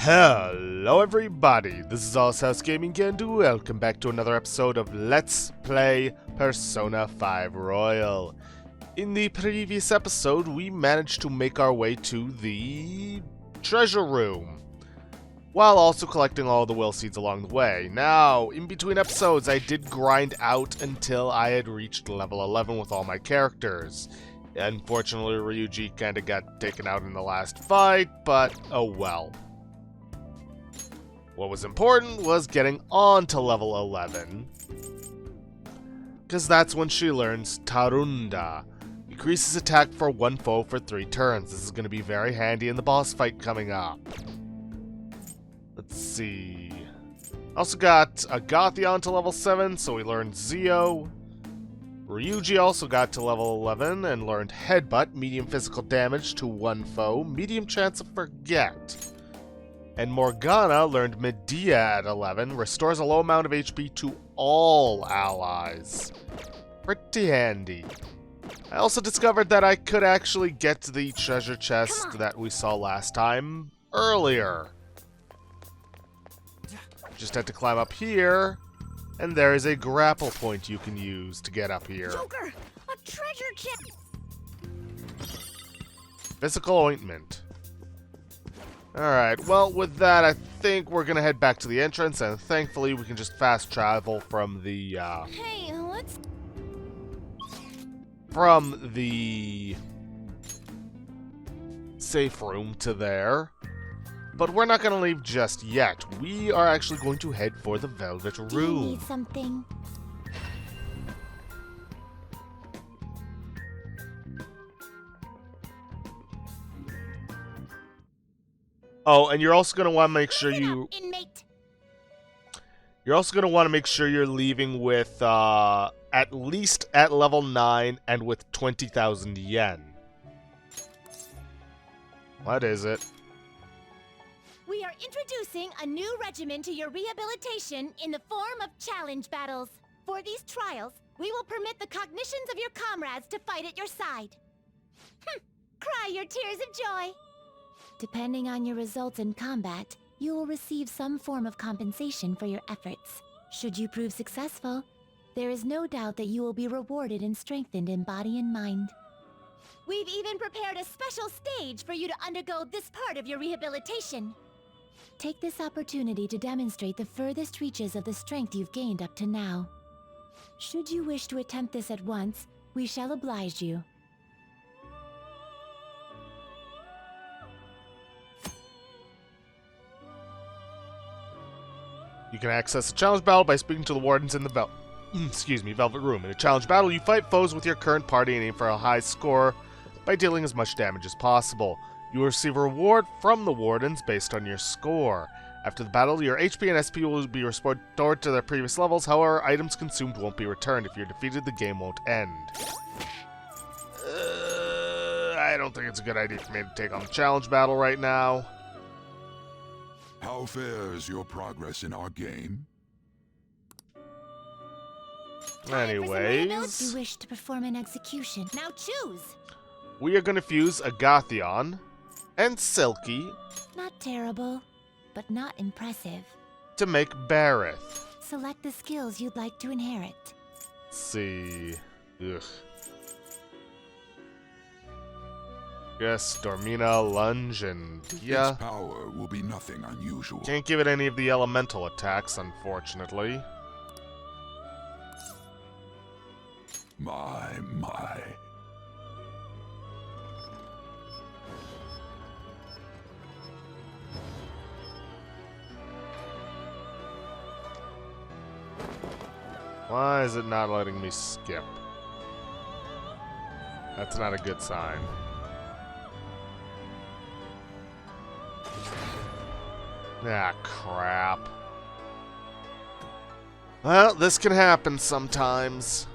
Hello everybody, this is Allshouse Gaming and welcome back to another episode of Let's Play Persona 5 Royal. In the previous episode, we managed to make our way to the treasure room, while also collecting all the will seeds along the way. Now, in between episodes, I did grind out until I had reached level 11 with all my characters. Unfortunately, Ryuji kinda got taken out in the last fight, but oh well. What was important was getting on to level 11, because that's when she learns Tarunda. Increases attack for one foe for 3 turns. This is going to be very handy in the boss fight coming up. Let's see. Also got a Agathion to level 7, so we learned Zio. Ryuji also got to level 11 and learned Headbutt, medium physical damage to one foe, medium chance of forget. And Morgana learned Medea at 11, restores a low amount of HP to all allies. Pretty handy. I also discovered that I could actually get to the treasure chest that we saw last time earlier. Just had to climb up here, and there is a grapple point you can use to get up here. Joker, a treasure chest! Physical ointment. Alright, well, with that, I think we're gonna head back to the entrance, and thankfully we can just fast travel from the, Hey, let's... from the safe room to there. But we're not gonna leave just yet. We are actually going to head for the Velvet Room. Do you need something? Oh, and you're also gonna want to make sure Inmate. You're also gonna want to make sure you're leaving with at least at level 9 and with 20,000 yen. What is it? We are introducing a new regimen to your rehabilitation in the form of challenge battles. For these trials, we will permit the cognitions of your comrades to fight at your side. Cry your tears of joy. Depending on your results in combat, you will receive some form of compensation for your efforts. Should you prove successful, there is no doubt that you will be rewarded and strengthened in body and mind. We've even prepared a special stage for you to undergo this part of your rehabilitation. Take this opportunity to demonstrate the furthest reaches of the strength you've gained up to now. Should you wish to attempt this at once, we shall oblige you. You can access a challenge battle by speaking to the wardens in the Velvet Room. In a challenge battle, you fight foes with your current party and aim for a high score by dealing as much damage as possible. You will receive a reward from the wardens based on your score. After the battle, your HP and SP will be restored to their previous levels. However, items consumed won't be returned. If you're defeated, the game won't end. I don't think it's a good idea for me to take on the challenge battle right now. How fares your progress in our game? Anyways, You wish to perform an execution. Now choose! we are going to fuse Agathion and Silky Not terrible, but not impressive. to make Barith. Select the skills you'd like to inherit. Let's see. Ugh. Yes, Dormina, Lunge, and Dia. Its power will be nothing unusual. Can't give it any of the elemental attacks, unfortunately. My. Why is it not letting me skip? That's not a good sign. Ah, crap. Well, this can happen sometimes.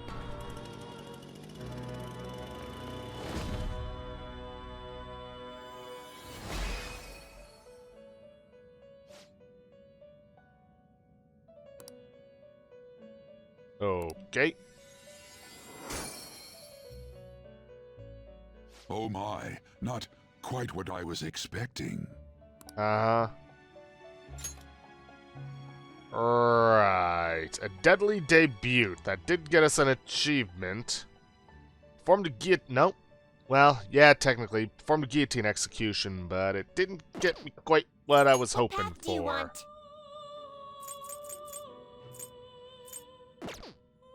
Okay. Oh my, not quite what I was expecting. Uh-huh. Right. A deadly debut. That did get us an achievement. Performed a guillotine. Nope. Well, yeah, technically. Performed a guillotine execution, but it didn't get me quite what I was hoping path do you for. want?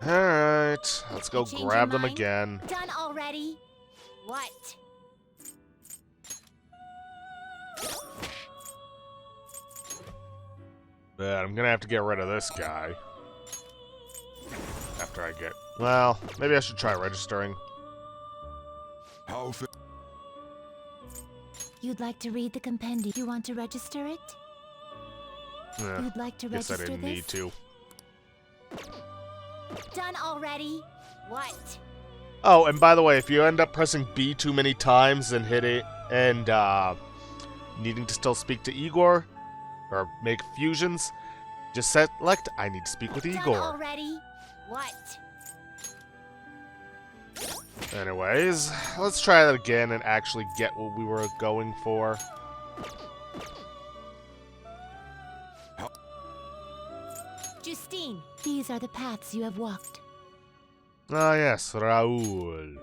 Alright. Let's go Change your grab them mind? again. Done already? What? But I'm gonna have to get rid of this guy. After I get... Well, maybe I should try registering. How fa- You'd like to read the compendium. You want to register it? You'd like to Guess I register didn't this? need to. Done already? What? Oh, and by the way, if you end up pressing B too many times and hit it, and needing to still speak to Igor, or make fusions, just select I need to speak with Done Igor. already? What? Anyways, let's try that again and actually get what we were going for. Justine, these are the paths you have walked. Ah yes, Raoul.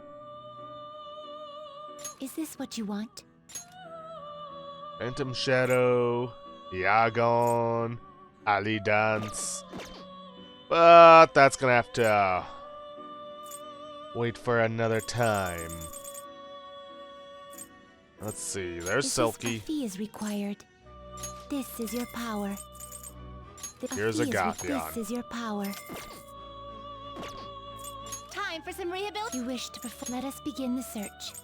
Is this what you want? Phantom Shadow, Iagon, Ali Dance. But that's gonna have to wait for another time. Let's see, there's Silky. A fee is required. This is your power. Here's fee is Agathion. This is your power. Time for some rehabilitation. You wish to perform. Let us begin the search.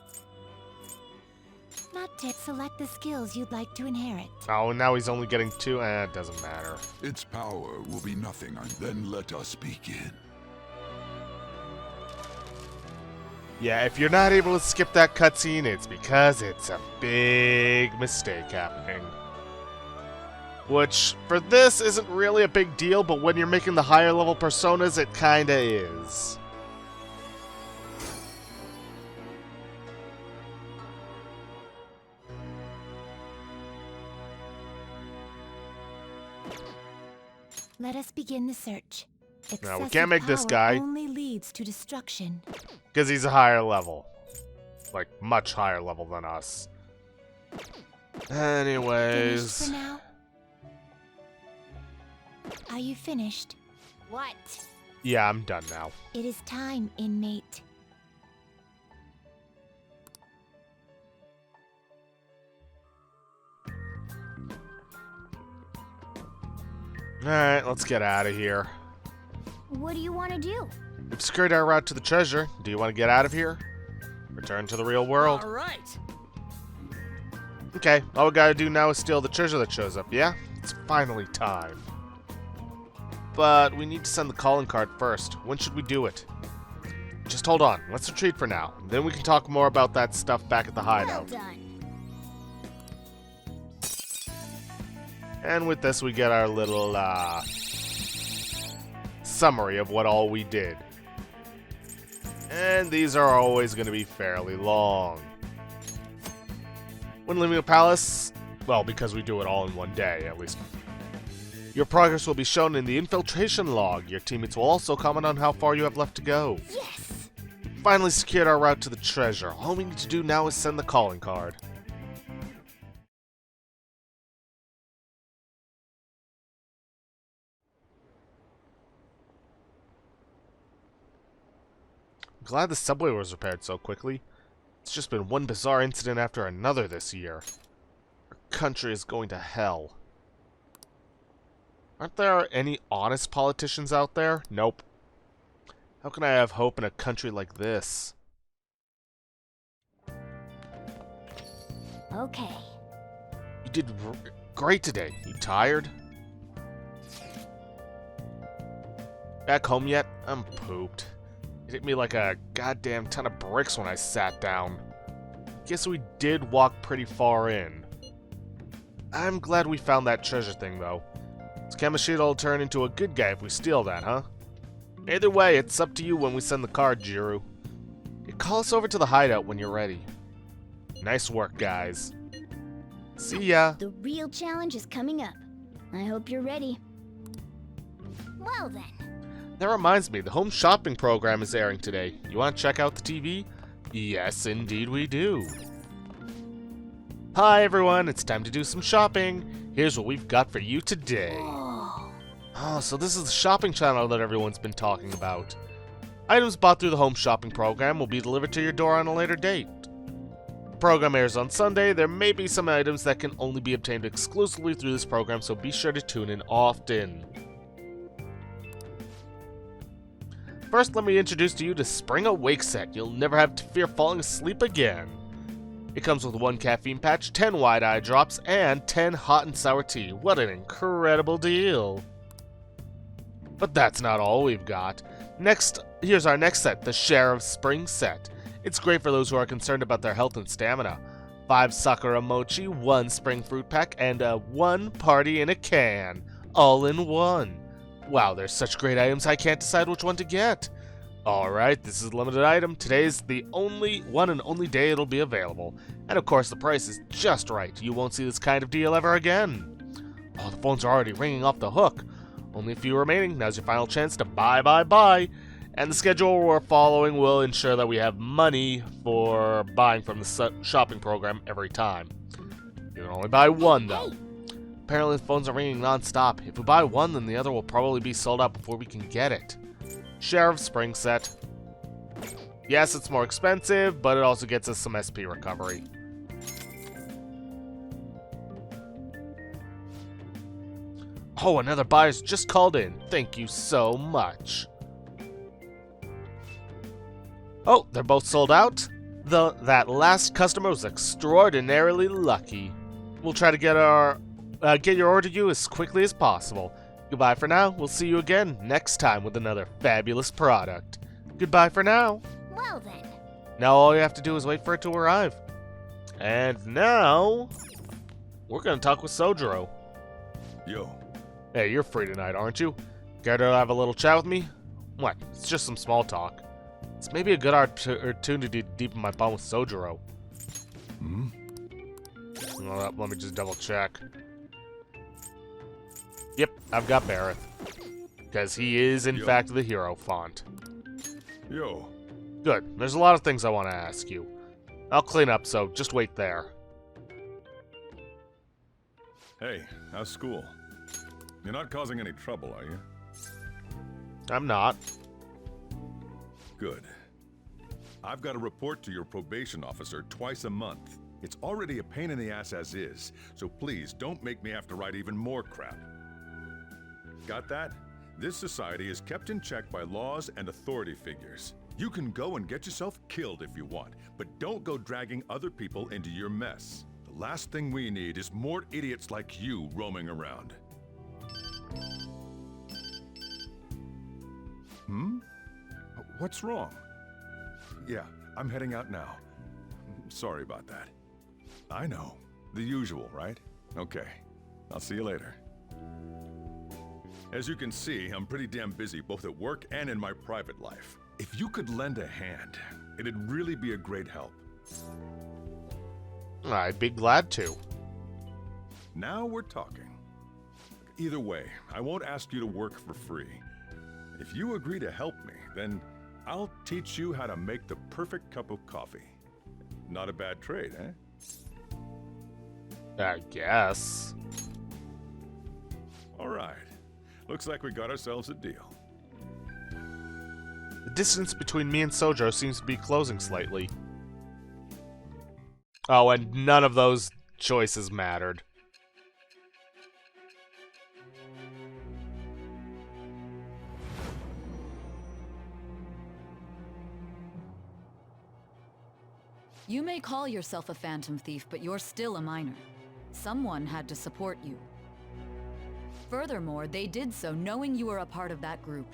Not to select the skills you'd like to inherit. Oh, now he's only getting 2. It doesn't matter. Its power will be nothing. Then let us begin. Yeah, if you're not able to skip that cutscene, it's because it's a big mistake happening. Which, for this, isn't really a big deal, but when you're making the higher level personas, it kinda is. Let us begin the search. No, we Excessive can't make this power guy. Only leads to destruction. Because he's a higher level. Like, much higher level than us. Finished Anyways. for now? Are you finished? What? Yeah, I'm done now. It is time, inmate. Alright, let's get out of here. What do you want to do? We've secured our route to the treasure. Do you want to get out of here? Return to the real world. Alright. Okay, all we gotta do now is steal the treasure that shows up, yeah? It's finally time. But we need to send the calling card first. When should we do it? Just hold on. Let's retreat for now. Then we can talk more about that stuff back at the hideout. done. And with this, we get our little, summary of what all we did. And these are always going to be fairly long. When leaving a palace, well, because we do it all in one day, at least. Your progress will be shown in the infiltration log. Your teammates will also comment on how far you have left to go. Yes! Finally secured our route to the treasure. All we need to do now is send the calling card. I'm glad the subway was repaired so quickly. It's just been one bizarre incident after another this year. Our country is going to hell. Aren't there any honest politicians out there? Nope. How can I have hope in a country like this? Okay. You did great today. You tired? Back home yet? I'm pooped. It hit me like a goddamn ton of bricks when I sat down. Guess we did walk pretty far in. I'm glad we found that treasure thing, though. So Kamoshida will turn into a good guy if we steal that, huh? Either way, it's up to you when we send the card, Jiru. You call us over to the hideout when you're ready. Nice work, guys. See ya. The real challenge is coming up. I hope you're ready. Well then. That reminds me, the home shopping program is airing today. You want to check out the TV? Yes, indeed we do. Hi everyone, it's time to do some shopping. Here's what we've got for you today. Oh, so this is the shopping channel that everyone's been talking about. Items bought through the home shopping program will be delivered to your door on a later date. The program airs on Sunday. There may be some items that can only be obtained exclusively through this program, so be sure to tune in often. First, let me introduce to you the Spring Awake set. You'll never have to fear falling asleep again. It comes with 1 caffeine patch, 10 wide eye drops, and 10 hot and sour tea. What an incredible deal! But that's not all we've got. Next, here's our next set, the Share of Spring set. It's great for those who are concerned about their health and stamina. 5 Sakura Mochi, 1 Spring Fruit Pack, and 1 Party in a Can. All in one. Wow, there's such great items I can't decide which one to get. Alright, this is a limited item. Today's the only one and only day it'll be available. And of course, the price is just right. You won't see this kind of deal ever again. Oh, the phones are already ringing off the hook. Only a few remaining. Now's your final chance to buy. And the schedule we're following will ensure that we have money for buying from the shopping program every time. You can only buy one, though. Apparently, the phones are ringing non-stop. If we buy one, then the other will probably be sold out before we can get it. Share of Spring set. Yes, it's more expensive, but it also gets us some SP recovery. Oh, another buyer's just called in. Thank you so much. Oh, they're both sold out? That last customer was extraordinarily lucky. We'll try to get your order to you as quickly as possible. Goodbye for now. We'll see you again next time with another fabulous product. Goodbye for now. Well then. Now all you have to do is wait for it to arrive. And now, we're going to talk with Sojiro. Yo. Hey, you're free tonight, aren't you? Care to have a little chat with me? What? It's just some small talk. It's maybe a good opportunity to deepen my bond with Sojiro. Well, let me just double check. Yep, I've got Barrett. Because he is, in fact, the hero font. Yo. Good. There's a lot of things I want to ask you. I'll clean up, so just wait there. Hey, how's school? You're not causing any trouble, are you? I'm not. Good. I've got to report to your probation officer twice a month. It's already a pain in the ass as is, so please don't make me have to write even more crap. Got that? This society is kept in check by laws and authority figures. You can go and get yourself killed if you want, but don't go dragging other people into your mess. The last thing we need is more idiots like you roaming around. What's wrong? Yeah, I'm heading out now. Sorry about that. I know. The usual, right? Okay. I'll see you later. As you can see, I'm pretty damn busy both at work and in my private life. If you could lend a hand, it'd really be a great help. I'd be glad to. Now we're talking. Either way, I won't ask you to work for free. If you agree to help me, then I'll teach you how to make the perfect cup of coffee. Not a bad trade, eh? I guess. All right. Looks like we got ourselves a deal. The distance between me and Sojiro seems to be closing slightly. Oh, and none of those choices mattered. You may call yourself a phantom thief, but you're still a minor. Someone had to support you. Furthermore, they did so knowing you were a part of that group.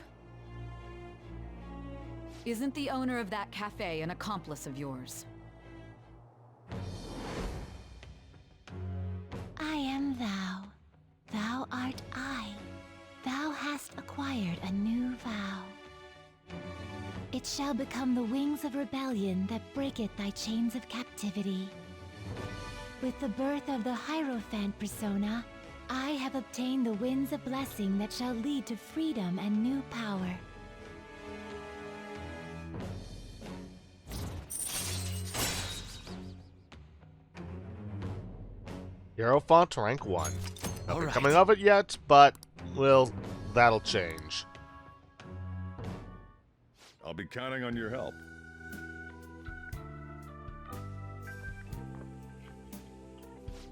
Isn't the owner of that cafe an accomplice of yours? I am thou. Thou art I. Thou hast acquired a new vow. It shall become the wings of rebellion that breaketh thy chains of captivity. With the birth of the Hierophant persona, I have obtained the winds of blessing that shall lead to freedom and new power. Hierophant rank 1. Nothing Alright. coming of it yet, but, well, that'll change. I'll be counting on your help.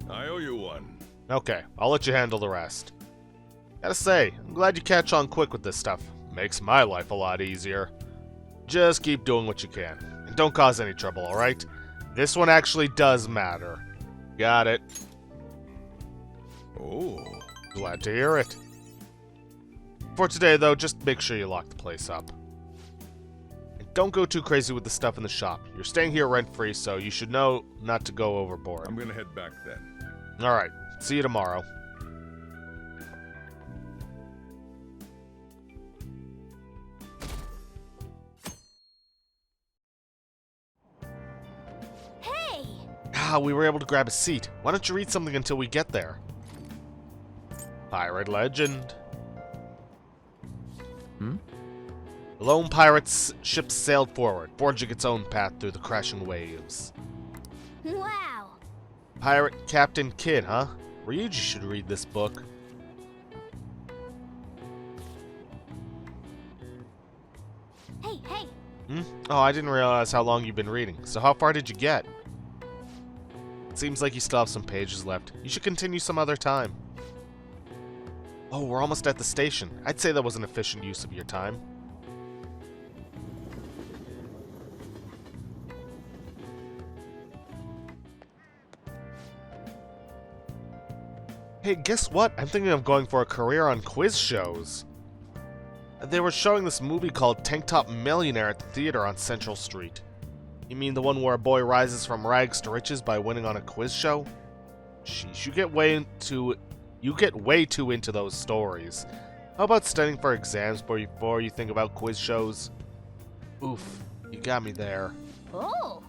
I owe you one. Okay, I'll let you handle the rest. Gotta say, I'm glad you catch on quick with this stuff. Makes my life a lot easier. Just keep doing what you can. And don't cause any trouble, alright? This one actually does matter. Got it. Oh. Glad to hear it. For today, though, just make sure you lock the place up. And don't go too crazy with the stuff in the shop. You're staying here rent-free, so you should know not to go overboard. I'm gonna head back then. Alright, see you tomorrow. Hey! Ah, we were able to grab a seat. Why don't you read something until we get there? Pirate legend. The lone pirate's ship sailed forward, forging its own path through the crashing waves. Wow! Pirate Captain Kidd, huh? Ryuji should read this book. Hey, hey! Oh, I didn't realize how long you've been reading. So how far did you get? Seems like you still have some pages left. You should continue some other time. Oh, we're almost at the station. I'd say that was an efficient use of your time. Hey, guess what? I'm thinking of going for a career on quiz shows. They were showing this movie called Tank Top Millionaire at the theater on Central Street. You mean the one where a boy rises from rags to riches by winning on a quiz show? Sheesh, you get way too into those stories. How about studying for exams before you think about quiz shows? Oof, you got me there. Oh!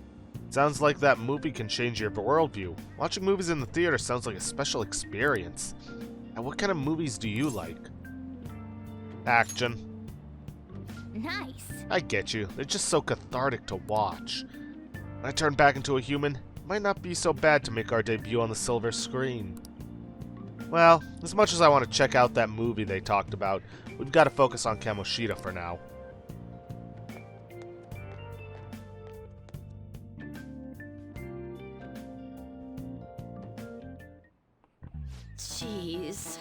Sounds like that movie can change your worldview. Watching movies in the theater sounds like a special experience. And what kind of movies do you like? Action. Nice! I get you. They're just so cathartic to watch. When I turn back into a human, it might not be so bad to make our debut on the silver screen. Well, as much as I want to check out that movie they talked about, we've got to focus on Kamoshida for now. Jeez.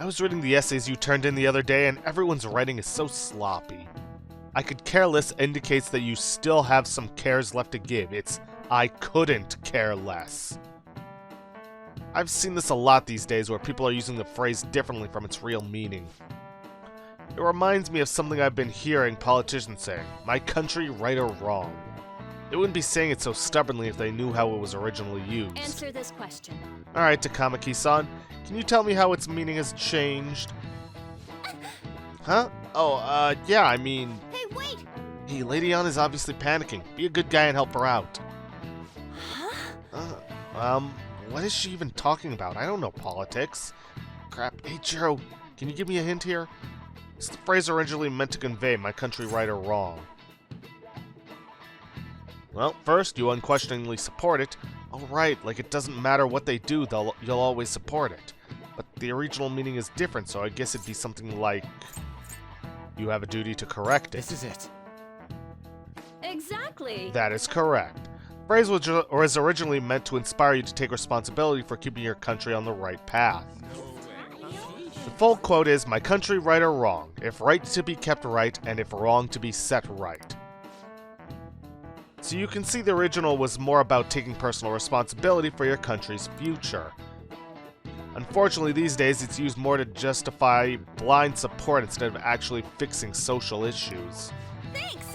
I was reading the essays you turned in the other day, and everyone's writing is so sloppy. I could care less indicates that you still have some cares left to give. It's I couldn't care less. I've seen this a lot these days where people are using the phrase differently from its real meaning. It reminds me of something I've been hearing politicians saying, my country right or wrong. They wouldn't be saying it so stubbornly if they knew how it was originally used. Answer this question. Alright, Takamaki-san, can you tell me how its meaning has changed? Huh? Oh, yeah, I mean... Hey, wait! Hey, Lady Ann is obviously panicking. Be a good guy and help her out. Huh? What is she even talking about? I don't know politics. Crap. Hey, Jiro, can you give me a hint here? It's the phrase originally meant to convey my country right or wrong. Well, first, you unquestioningly support it. Oh, right, like it doesn't matter what they do, you'll always support it. But the original meaning is different, so I guess it'd be something like... You have a duty to correct it. This is it. Exactly. That is correct. The phrase was originally meant to inspire you to take responsibility for keeping your country on the right path. The full quote is, my country right or wrong, if right to be kept right, and if wrong to be set right. So you can see the original was more about taking personal responsibility for your country's future. Unfortunately, these days it's used more to justify blind support instead of actually fixing social issues. Thanks!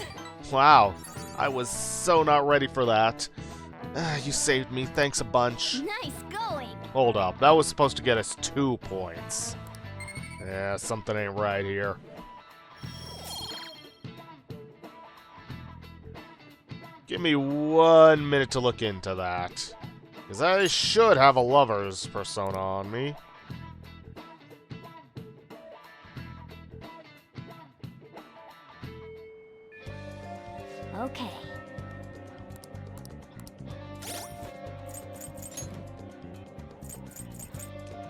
Wow, I was so not ready for that. You saved me, thanks a bunch. Nice going! Hold up, that was supposed to get us 2 points. Yeah, something ain't right here. Give me 1 minute to look into that. Because I should have a lover's persona on me. Okay.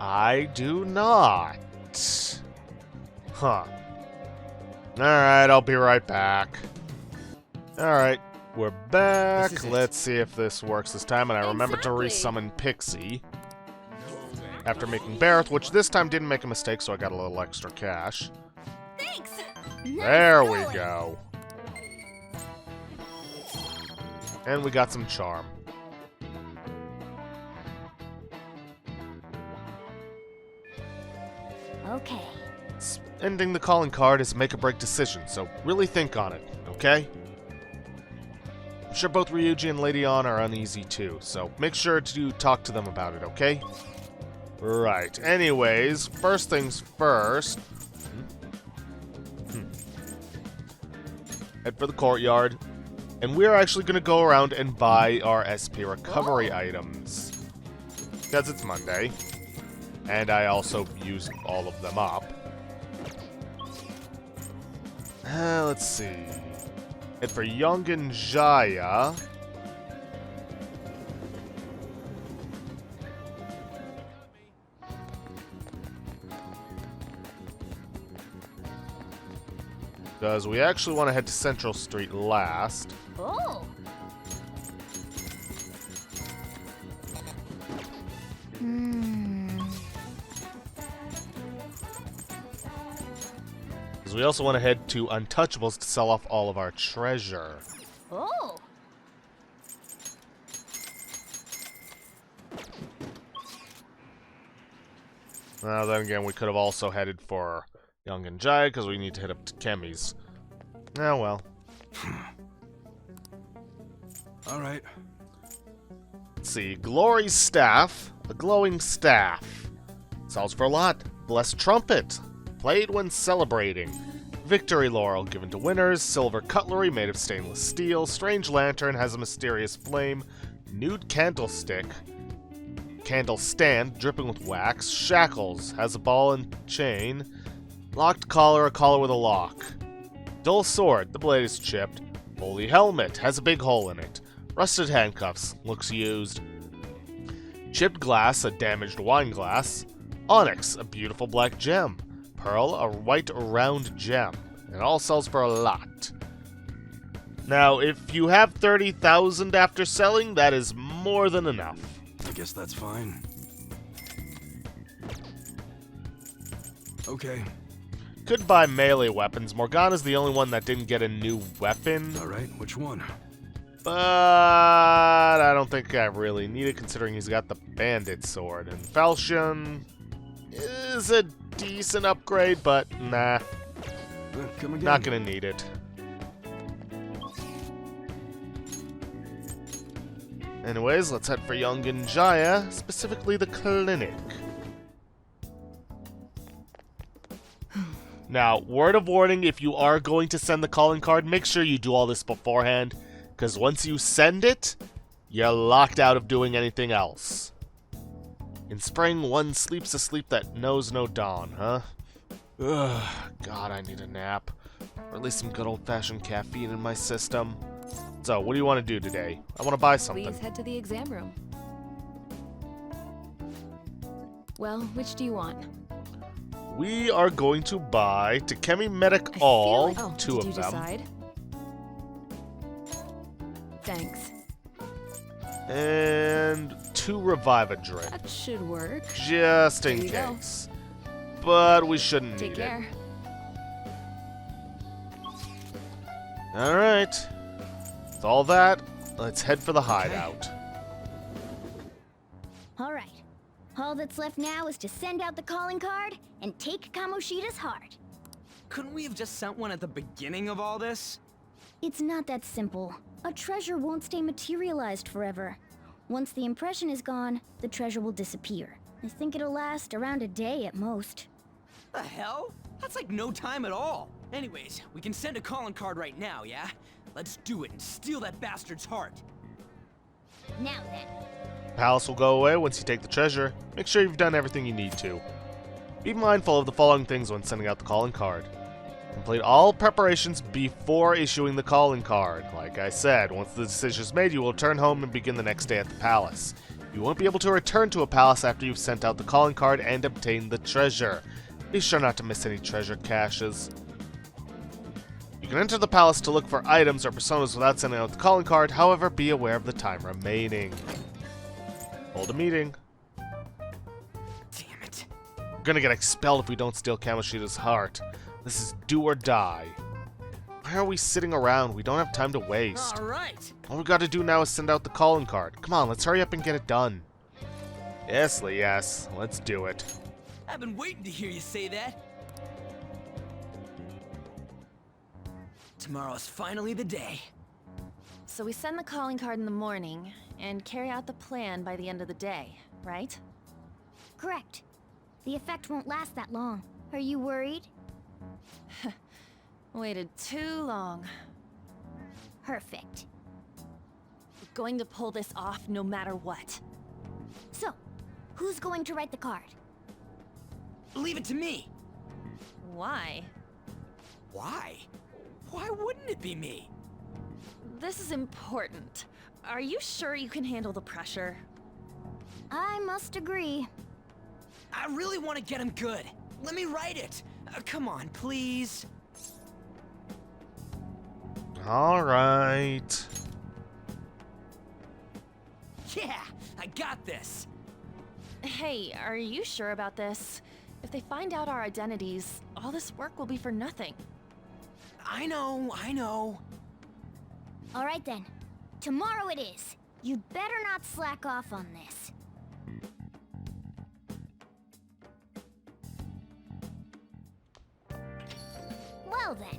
I do not. Huh. Alright, I'll be right back. Alright, we're back. Let's see if this works this time. And I remembered to resummon Pixie after making Barrett, which this time didn't make a mistake, so I got a little extra cash. Thanks. There we go. And we got some charm. Okay. Ending the calling card is a make-or-break decision, so really think on it, okay? I'm sure both Ryuji and Lady Ann are uneasy too, so make sure to talk to them about it, okay? Right, anyways, first things first. Head for the courtyard, and we're actually going to go around and buy our SP recovery items. Because it's Monday, and I also used all of them up. Let's see. Head for Yongan Jaya. Because we actually want to head to Central Street last. Oh. Because we also want to head to Untouchables to sell off all of our treasure. Oh. Now then again, we could have also headed for Yongan Jaya because we need to hit up to Kemi's. Oh well. Alright. Let's see. Glory's Staff. A glowing staff. Sells for a lot. Blessed Trumpet. Played when celebrating. Victory Laurel given to winners. Silver Cutlery made of stainless steel. Strange Lantern has a mysterious flame. Nude Candlestick. Candle stand dripping with wax. Shackles has a ball and chain. Locked collar, a collar with a lock. Dull sword, the blade is chipped. Holy helmet has a big hole in it. Rusted handcuffs, looks used. Chipped glass, a damaged wine glass. Onyx, a beautiful black gem. Pearl, a white round gem. It all sells for a lot. Now, if you have 30,000 after selling, that is more than enough. I guess that's fine. Okay. Could buy melee weapons. Morgana's the only one that didn't get a new weapon. Alright, which one? But I don't think I really need it considering he's got the bandit sword. And Falchion is a decent upgrade, but nah. Come again. Not gonna need it. Anyways, let's head for Yongan Jaya, specifically the clinic. Now, word of warning, if you are going to send the calling card, make sure you do all this beforehand, because once you send it, you're locked out of doing anything else. In spring, one sleeps a sleep that knows no dawn, huh? Ugh, God, I need a nap. Or at least some good old-fashioned caffeine in my system. So, what do you want to do today? I want to buy something. Please head to the exam room. Well, which do you want? We are going to buy Takemi Medic All, two did of you them. decide? Thanks. And 2 Revive-A-Drink. That should work. Just in There you go. case. But we shouldn't Take need care. it. Alright. With all that, let's head for the hideout. All right. All that's left now is to send out the calling card and take Kamoshida's heart. Couldn't we have just sent one at the beginning of all this? It's not that simple. A treasure won't stay materialized forever. Once the impression is gone, the treasure will disappear. I think it'll last around a day at most. The hell? That's like no time at all. Anyways, we can send a calling card right now, yeah? Let's do it and steal that bastard's heart. Now then. Palace will go away once you take the treasure. Make sure you've done everything you need to. Be mindful of the following things when sending out the calling card. Complete all preparations before issuing the calling card. Like I said, once the decision is made, you will return home and begin the next day at the palace. You won't be able to return to a palace after you've sent out the calling card and obtained the treasure. Be sure not to miss any treasure caches. You can enter the palace to look for items or personas without sending out the calling card, however, be aware of the time remaining. Hold a meeting. Damn it. We're gonna get expelled if we don't steal Kamoshida's heart. This is do or die. Why are we sitting around? We don't have time to waste. Alright. All we gotta do now is send out the calling card. Come on, let's hurry up and get it done. Yes, Lee, yes. Let's do it. I've been waiting to hear you say that. Tomorrow's finally the day. So we send the calling card in the morning and carry out the plan by the end of the day, right? Correct. The effect won't last that long. Are you worried? Waited too long. Perfect. We're going to pull this off no matter what. So, who's going to write the card? Leave it to me. Why? Why? Why wouldn't it be me? This is important. Are you sure you can handle the pressure? I must agree. I really want to get him good. Let me write it. Come on, please. Alright. Yeah, I got this. Hey, are you sure about this? If they find out our identities, all this work will be for nothing. I know. All right then. Tomorrow it is. You'd better not slack off on this. Well then.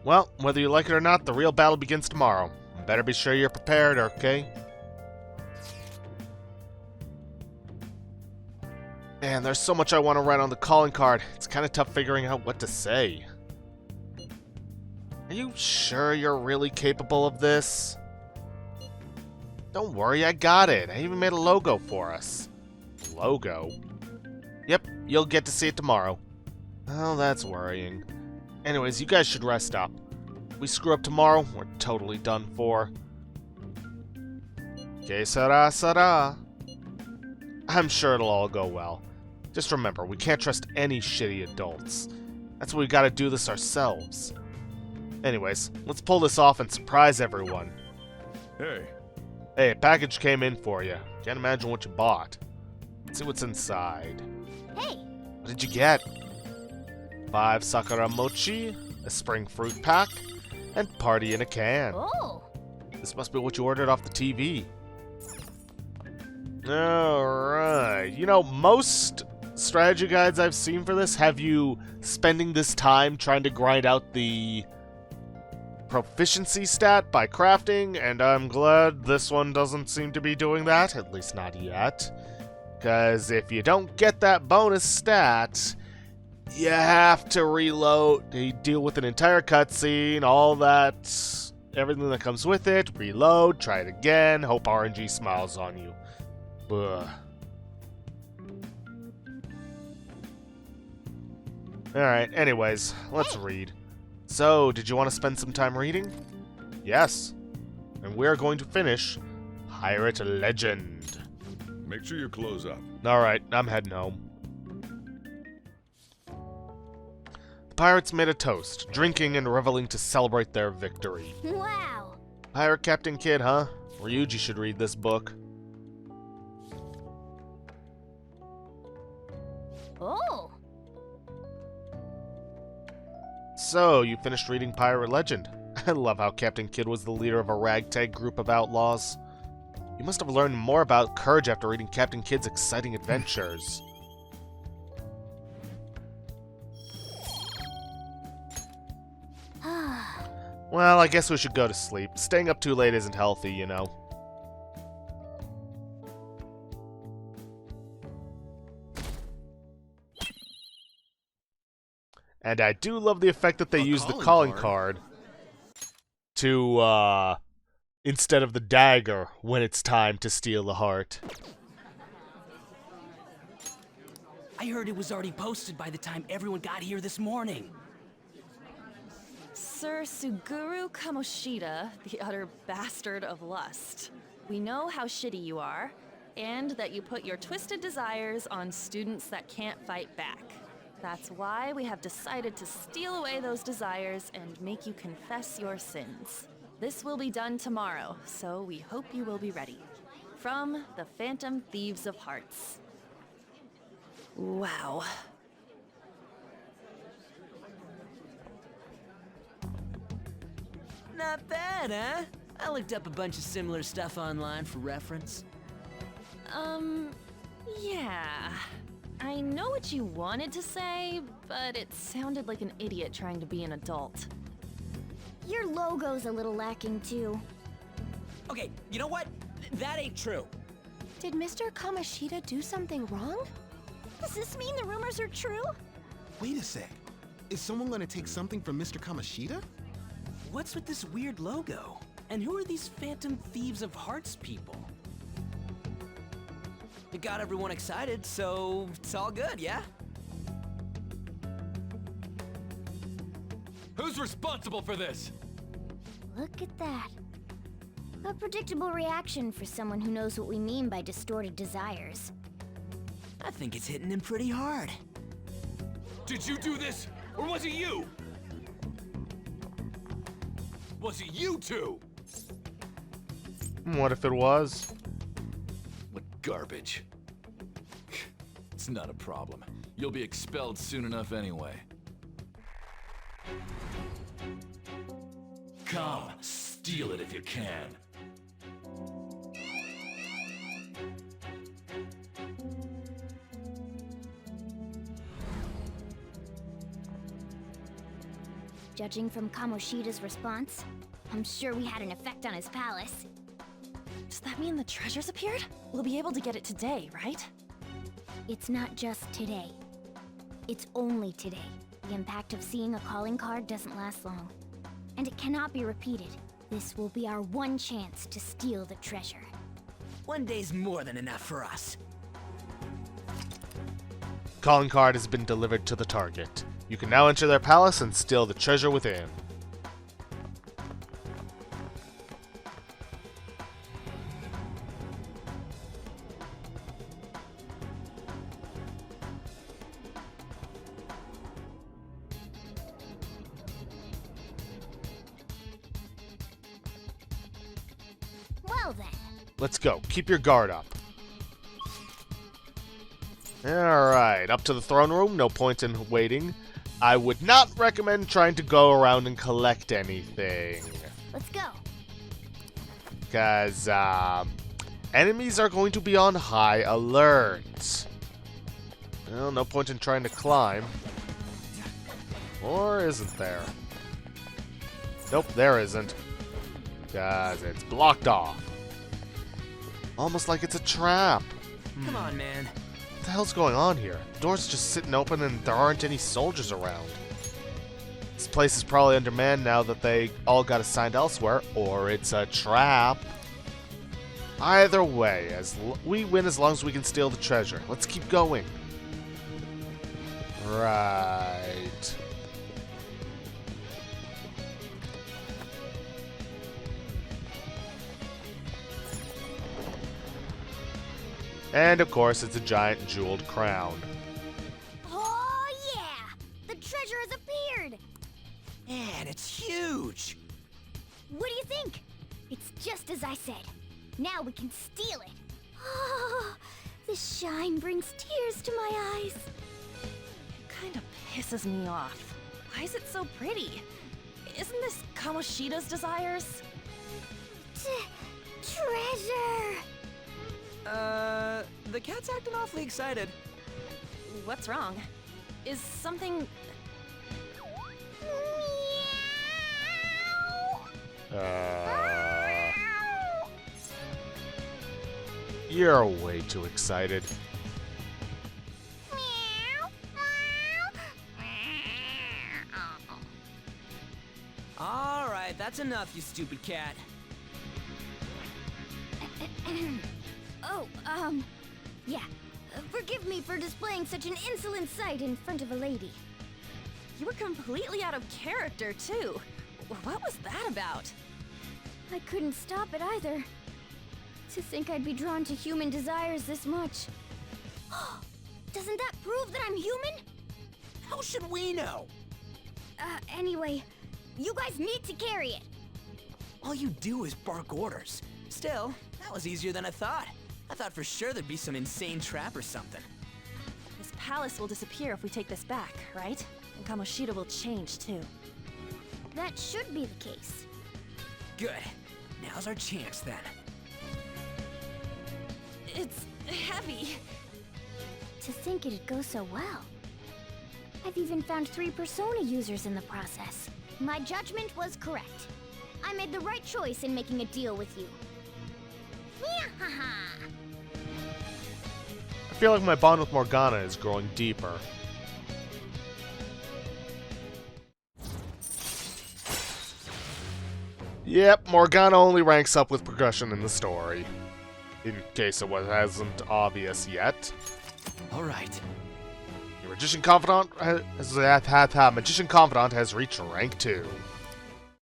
Well, whether you like it or not, the real battle begins tomorrow. Better be sure you're prepared, okay? Man, there's so much I want to write on the calling card. It's kind of tough figuring out what to say. Are you sure you're really capable of this? Don't worry, I got it. I even made a logo for us. Logo? Yep, you'll get to see it tomorrow. Oh, that's worrying. Anyways, you guys should rest up. If we screw up tomorrow, we're totally done for. Que sera, sera. I'm sure it'll all go well. Just remember, we can't trust any shitty adults. That's why we gotta do this ourselves. Anyways, let's pull this off and surprise everyone. Hey, Hey, a package came in for you. Can't imagine what you bought. Let's see what's inside. Hey, What did you get? 5 Sakura Mochi, a spring fruit pack, and party in a can. oh, This must be what you ordered off the TV. Alright. You know, most strategy guides I've seen for this have you spending this time trying to grind out the proficiency stat by crafting, and I'm glad this one doesn't seem to be doing that, at least not yet. Because if you don't get that bonus stat, you have to reload, you deal with an entire cutscene, all that, everything that comes with it, reload, try it again, hope RNG smiles on you. Ugh. Alright, anyways, let's read. So, did you want to spend some time reading? Yes. And we're going to finish Pirate Legend. make sure you close up. Alright, I'm heading home. The pirates made a toast, drinking and reveling to celebrate their victory. wow. Pirate Captain Kidd, huh? Ryuji should read this book. Oh, So, you finished reading Pirate Legend. I love how Captain Kidd was the leader of a ragtag group of outlaws. You must have learned more about courage after reading Captain Kidd's exciting adventures. Well, I guess we should go to sleep. Staying up too late isn't healthy, you know. And I do love the effect that they use the calling card to, instead of the dagger when it's time to steal the heart. I heard it was already posted by the time everyone got here this morning. Sir Suguru Kamoshida, the utter bastard of lust. We know how shitty you are, and that you put your twisted desires on students that can't fight back. That's why we have decided to steal away those desires and make you confess your sins. This will be done tomorrow, so we hope you will be ready. From the Phantom Thieves of Hearts. Wow. Not bad, huh? I looked up a bunch of similar stuff online for reference. Yeah. I know what you wanted to say, but it sounded like an idiot trying to be an adult. Your logo's a little lacking too. Okay, you know what? That ain't true. Did Mr. Kamoshida do something wrong? Does this mean the rumors are true? Wait a sec. Is someone gonna take something from Mr. Kamoshida? What's with this weird logo? And who are these Phantom Thieves of Hearts people? It got everyone excited, so it's all good, yeah? Who's responsible for this? Look at that. A predictable reaction for someone who knows what we mean by distorted desires. I think it's hitting him pretty hard. Did you do this, or was it you? Was it you two? What if it was? What garbage. It's not a problem. You'll be expelled soon enough anyway. Come, steal it if you can. Judging from Kamoshida's response, I'm sure we had an effect on his palace. Does that mean the treasures appeared? We'll be able to get it today, right? It's not just today. It's only today. The impact of seeing a calling card doesn't last long. And it cannot be repeated. This will be our one chance to steal the treasure. One day's more than enough for us. Calling card has been delivered to the target. You can now enter their palace and steal the treasure within. Well then. Let's go. Keep your guard up. Alright, up to the throne room. No point in waiting. I would not recommend trying to go around and collect anything. Let's go. Because, enemies are going to be on high alert. Well, no point in trying to climb. Or isn't there? Nope, there isn't. Because it's blocked off. Almost like it's a trap. Come on, man. What the hell's going on here? The door's just sitting open and there aren't any soldiers around. This place is probably undermanned now that they all got assigned elsewhere, or it's a trap. Either way, we win as long as we can steal the treasure. Let's keep going. Right. And of course, it's a giant jeweled crown. Oh yeah! The treasure has appeared! Man, it's huge! What do you think? It's just as I said. Now we can steal it. Oh, the shine brings tears to my eyes. It kind of pisses me off. Why is it so pretty? Isn't this Kamoshida's desires? Treasure! The cat's acting awfully excited. What's wrong? Is something... You're way too excited. Alright, that's enough, you stupid cat. Oh, yeah. Forgive Forgive me for displaying such an insolent sight in front of a lady. You were completely out of character, too. What was that about? I couldn't stop it either. To think I'd be drawn to human desires this much. Doesn't that prove that I'm human? How should we know? Anyway, you guys need to carry it. All you do is bark orders. Still, that was easier than I thought. I thought for sure there'd be some insane trap or something. This palace will disappear if we take this back, right? And Kamoshida will change, too. That should be the case. Good. Now's our chance, then. It's heavy. To think it'd go so well. I've even found 3 Persona users in the process. My judgment was correct. I made the right choice in making a deal with you. Meow-ha-ha! I feel like my bond with Morgana is growing deeper. Yep, Morgana only ranks up with progression in the story. In case it hasn't obvious yet. All right. Your Magician Confidant has reached rank 2.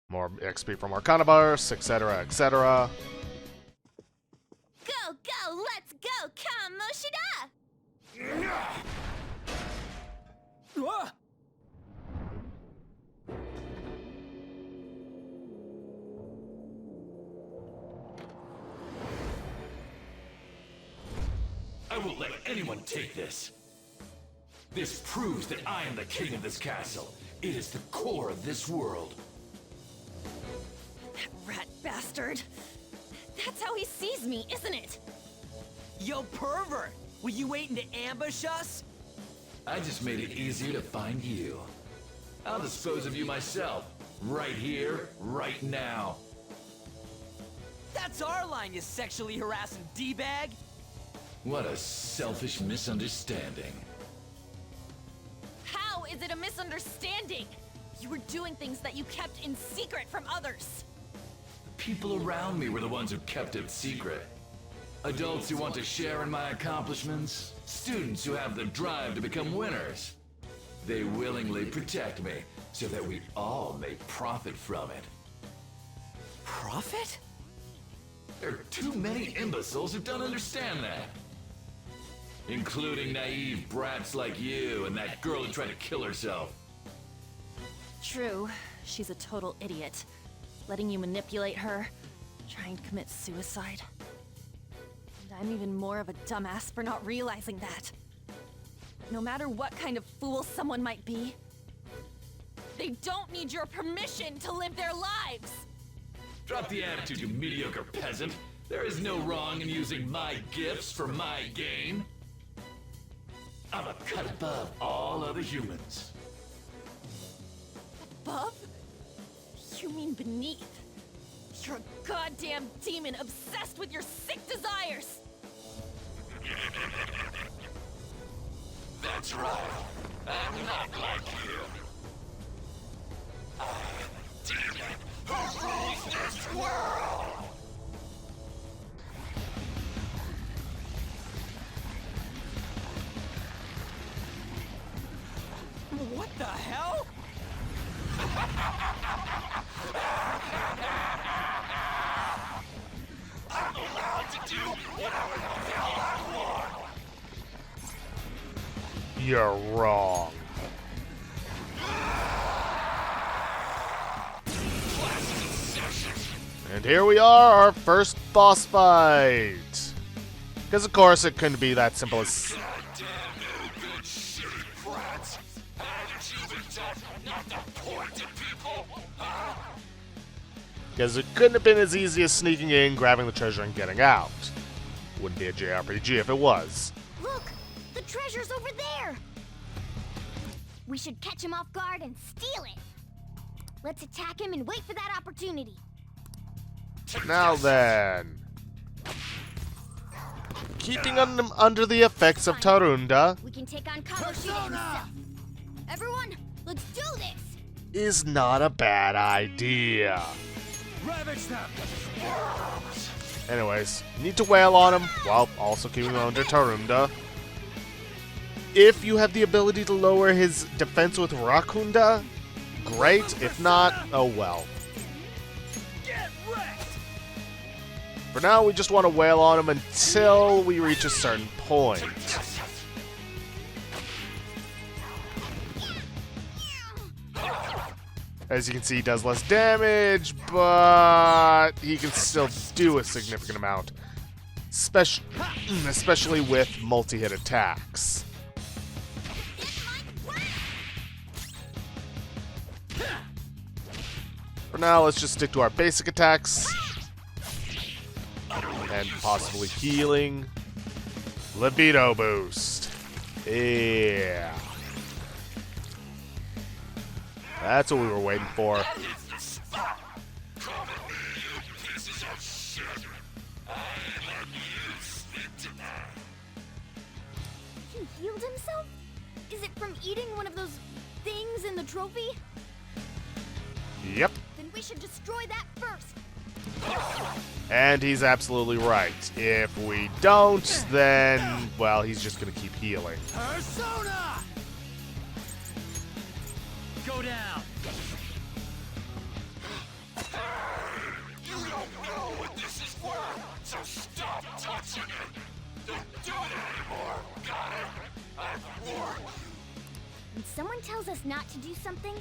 More XP from Arcana Burst, etc., etc. Go, go, let's go, Kamoshida! Ah! I won't let anyone take this. This proves that I am the king of this castle. It is the core of this world. That rat bastard. That's how he sees me, isn't it? Yo, pervert! Were you waiting to ambush us? I just made it easier to find you. I'll dispose of you myself. Right here, right now. That's our line, you sexually harassing D-bag! What a selfish misunderstanding. How is it a misunderstanding? You were doing things that you kept in secret from others. People around me were the ones who kept it secret. Adults who want to share in my accomplishments. Students who have the drive to become winners. They willingly protect me so that we all may profit from it. Profit? There are too many imbeciles who don't understand that. Including naive brats like you and that girl who tried to kill herself. True, she's a total idiot. Letting you manipulate her, trying to commit suicide. And I'm even more of a dumbass for not realizing that. No matter what kind of fool someone might be, they don't need your permission to live their lives! Drop the attitude, you mediocre peasant. There is no wrong in using my gifts for my gain. I'm a cut above all other humans. Above? You mean beneath? You're a goddamn demon obsessed with your sick desires! That's right. I'm not like you. I am a demon who rules this world! What the hell? I'm allowed to do whatever the hell I want! You're wrong. And here we are, our first boss fight. Because of course it couldn't be that simple as... Goddamn no good shitty brats! Haven't you been taught not to point at people? Huh? Because it couldn't have been as easy as sneaking in, grabbing the treasure, and getting out. Wouldn't be a JRPG if it was. Look! The treasure's over there! We should catch him off guard and steal it! Let's attack him and wait for that opportunity. Now then. Keeping under the effects of Tarunda We can take on Kamoshida himself. Everyone, let's do this! is not a bad idea. Ravage them! Anyways, you need to wail on him while also keeping him under Tarunda. If you have the ability to lower his defense with Rakunda, great. If not, oh well. For now, we just want to wail on him until we reach a certain point. As you can see, he does less damage, but he can still do a significant amount. Especially with multi-hit attacks. For now, let's just stick to our basic attacks. And possibly healing. Libido boost. Yeah. That's what we were waiting for. He healed himself? Is it from eating one of those things in the trophy? Yep. Then we should destroy that first. And he's absolutely right. If we don't, then, well, he's just gonna keep healing. Persona! Go down. You don't know what this is worth, so stop touching it. Don't do it anymore. Got it? I've warned you. When someone tells us not to do something,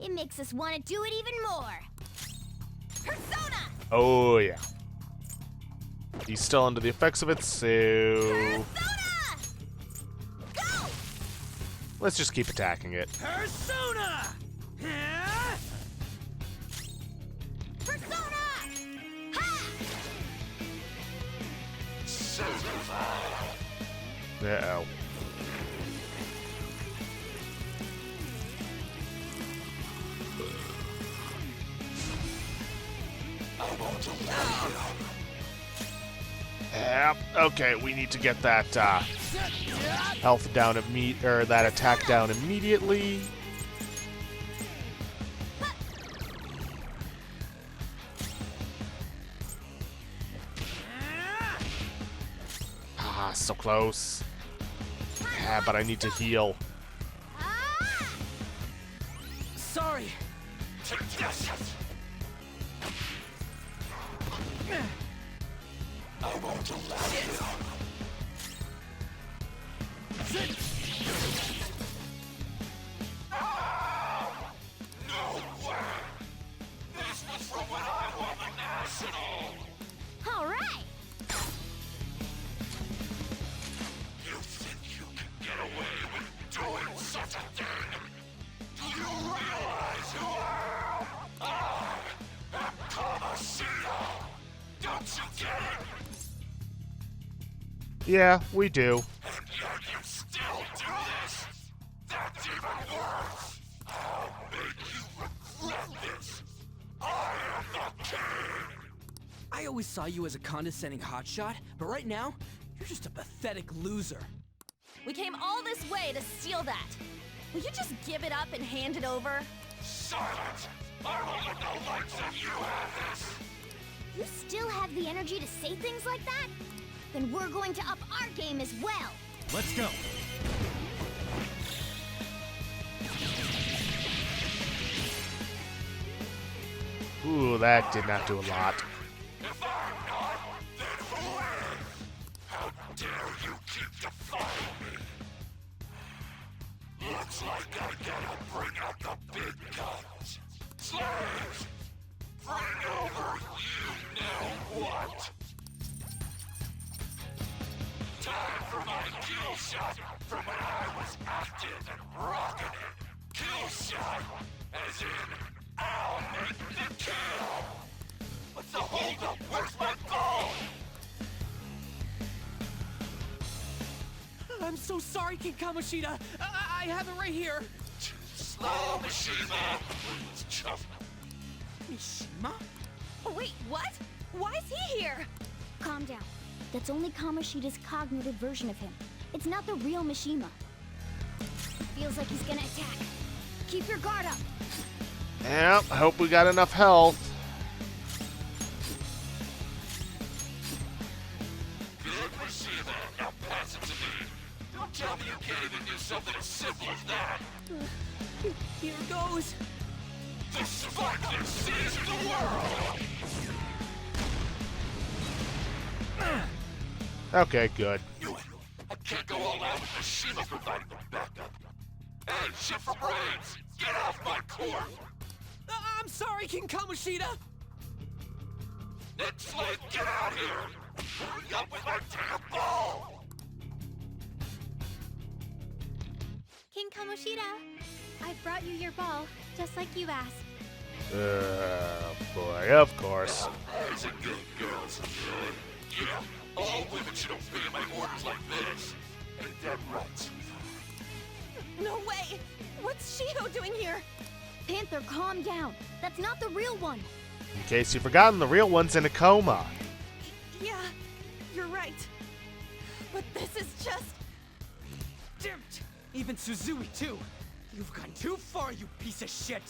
it makes us want to do it even more. Persona! Oh, yeah. He's still under the effects of it, so... Persona! Go! let's just keep attacking it. Persona! Huh? Persona! Ha! Uh-oh. Yep. Okay, we need to get that health down or that attack down immediately. Ah, so close. Yeah, but I need to heal. Sorry. I won't allow you. No way! This was from when I won the National! All right. You think you can get away with doing such a thing? Do you realize who I am? I am Kamoshida! Don't you get it? Yeah, we do. And yet you still do this? That's even worse! I'll make you regret this! I am the king! I always saw you as a condescending hotshot, but right now, you're just a pathetic loser. We came all this way to steal that. Will you just give it up and hand it over? Silence! I will let the likes of you have this! You still have the energy to say things like that? Then we're going to up our game as well. Let's go. Ooh, that did not do a lot. If I'm not, then who is? How dare you keep defying me? Looks like I gotta bring out the big guns. Slaves! Bring over you know what? Time for my kill shot from when I was active and rocking it. Kill shot, as in, I'll make the kill. What's the holdup? Where's my phone? I'm so sorry, King Kamoshida. I have it right here. Too slow, Mishima. It's tough. Mishima? Oh, wait, what? Why is he here? Calm down. That's only Kamoshida's cognitive version of him. It's not the real Mishima. Feels like he's gonna attack. Keep your guard up. Yep, I hope we got enough health. Good, Mishima. Now pass it to me. Don't Tell me you can't even do something as simple as that. Here goes. The sparkler sees the world! Okay, good. Knew it. I can't go all out with Mishima providing the backup. Hey, shit for brains! Get off my court! I'm sorry, King Kamoshida. Next slave, get out here! Hurry up with my damn ball! King Kamoshida, I brought you your ball, just like you asked. Boy, of course. There's a good girls good. Yeah, all women should obey my orders like this. And them right. No way! What's Shiho doing here? Panther, calm down. That's not the real one. In case you've forgotten, the real one's in a coma. Yeah, you're right. But this is just... Damn it. Even Suzui, too. You've gone too far, you piece of shit.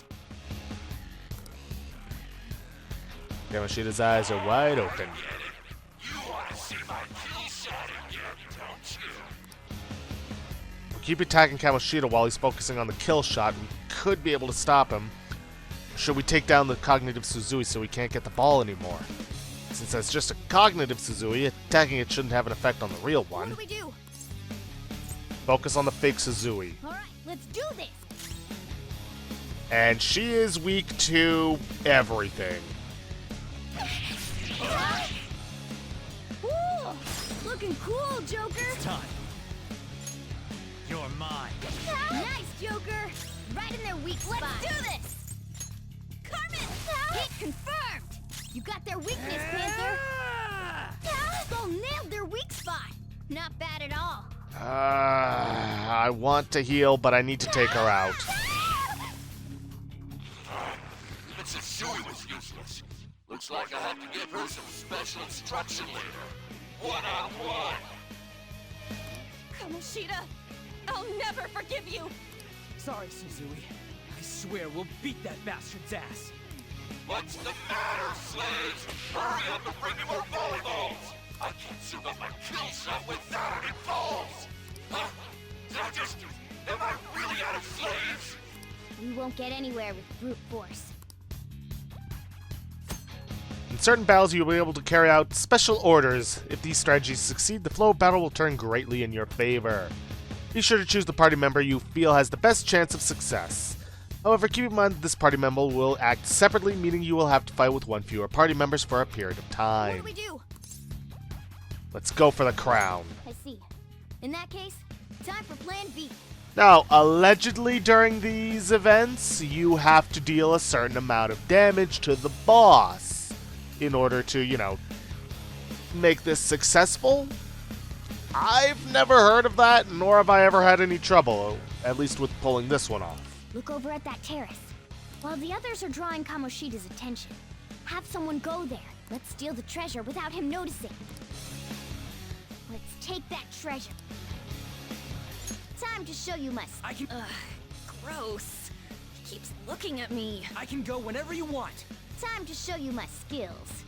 Kamoshida's eyes are wide open. You want to see my kill shot again, don't you? We'll keep attacking Kamoshida while he's focusing on the kill shot. We could be able to stop him. Should we take down the cognitive Suzui so he can't get the ball anymore? Since that's just a cognitive Suzui, attacking it shouldn't have an effect on the real one. What do we do? Focus on the fake Suzui. All right, let's do this. And she is weak to everything. Woo! Looking cool, Joker. It's time. You're mine. Nice, Joker. Right in their weak spot. Let's do this. Carmen, hit confirmed. You got their weakness, Panther. Skull nailed their weak spot. Not bad at all. I want to heal, but I need to take her out. Even Suzui was useless. Looks like I have to give her some special instruction later. One-on-one. Kamoshida, I'll never forgive you! Sorry, Suzui. I swear we'll beat that bastard's ass. What's the matter, slaves? Hurry up and bring me more volleyballs! I can't shoot up my kill shot without any balls! Huh? Did I just... Am I really out of slaves? We won't get anywhere with brute force. In certain battles, you'll be able to carry out special orders. If these strategies succeed, the flow of battle will turn greatly in your favor. Be sure to choose the party member you feel has the best chance of success. However, keep in mind that this party member will act separately, meaning you will have to fight with one fewer party members for a period of What time. do we do? Let's go for the crown. I see. In that case, time for Plan B. Now, allegedly during these events, you have to deal a certain amount of damage to the boss in order to, you know, make this successful. I've never heard of that, nor have I ever had any trouble, at least with pulling this one off. Look over at that terrace. While the others are drawing Kamoshida's attention, have someone go there. Let's steal the treasure without him noticing. Let's take that treasure. Time to show you my I can... Gross. He keeps looking at me. I can go whenever you want. time to show you my skills.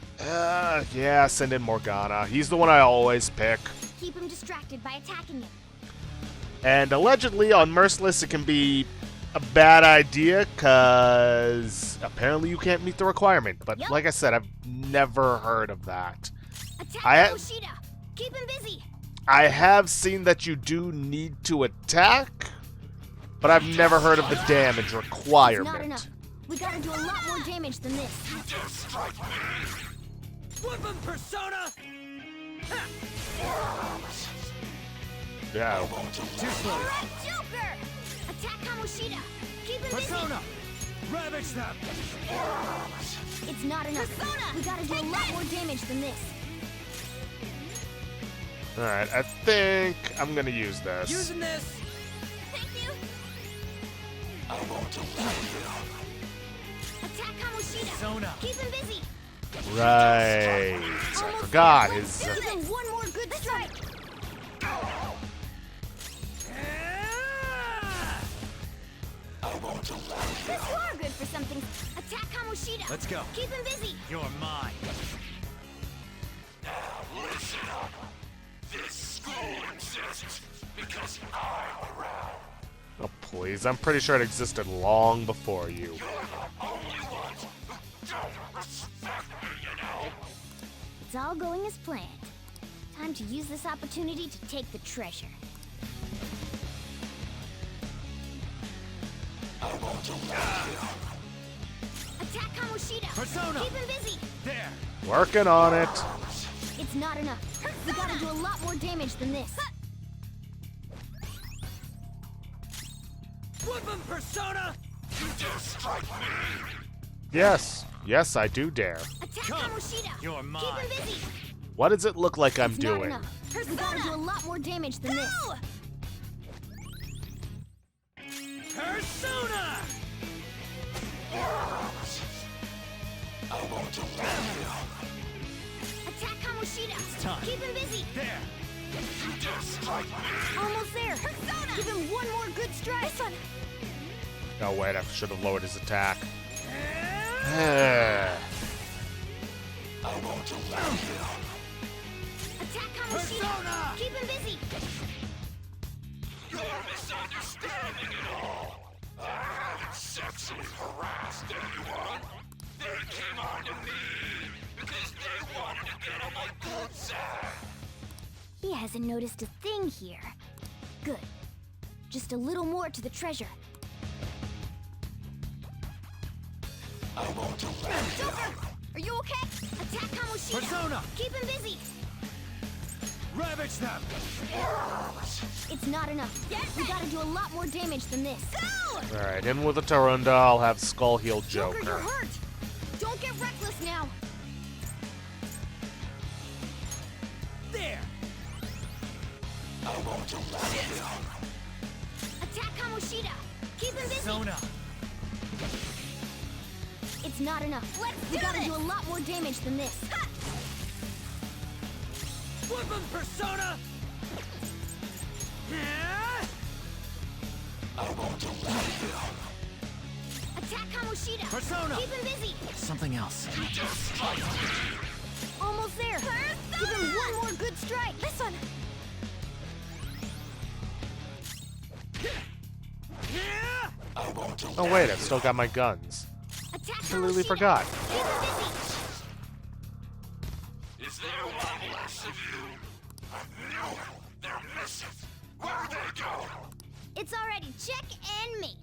Yeah, send in Morgana. He's the one I always pick. Keep him distracted by attacking him. And allegedly on Merciless it can be a bad idea because apparently you can't meet the requirement. But Yep. like I said, I've never heard of that. Attack I ha- Kamoshida! Keep him busy! I have seen that you do need to attack, but I've never heard of the damage It's not requirement. enough. We gotta do a lot more damage than this. Woodman persona! Yeah. Too slow. Alright, Joker! Attack Kamoshida! Keep him busy! Persona! Ravage them! It's not enough. Persona! We gotta do a lot more damage than this. Alright, I think I'm gonna use this. Using this! Thank you! Attack Kamoshida! Persona! Keep him busy! Right. I forgot his. Give him one more good strike! You are good for something. Attack Kamoshida! Let's go. Keep him busy! You're mine. Listen up. This school exists Oh, please. I'm pretty sure it existed long before you. It's all going as planned. Time to use this opportunity to take the treasure. Attack Kamoshida! Persona! Keep him busy! There! Working on it. It's not enough. We gotta do a lot more damage than this. Whoop him, Persona! Yes. Yes, I do dare. Attack Come. Kamoshida! You're Keep mine. him busy! What does it look like I'm It's not doing? enough. We gotta do a lot more damage than this. Persona! Attack Kamoshida! time. Keep him busy! There! Almost there! Persona! Give him one more good strike! This one! Oh, wait, I should have lowered his attack. Attack Kamoshida! Persona! Keep him busy! He hasn't noticed a thing here. Good. Just a little more to the treasure. Joker! Are you okay? Attack Kamoshida! Persona! Keep him busy! Ravage them! It's not enough. We gotta do a lot more damage than this. Go! Alright, in with the Tarunda, I'll have Skull heal Joker, you're Joker. hurt! Don't get reckless now! There! Attack Kamoshida! Keep him busy! Persona! It's not enough. We gotta do a lot more damage than this. Whoop him, Persona! Attack Kamoshida! Persona! Keep him busy! Something else. Almost there! Give him one more good strike! This one! Oh, wait, I've still got my guns. Attack Completely Kamoshida! forgot. Keep him busy! Is there one less of you? I know it. They're missing. Where'd they go? It's already check and me.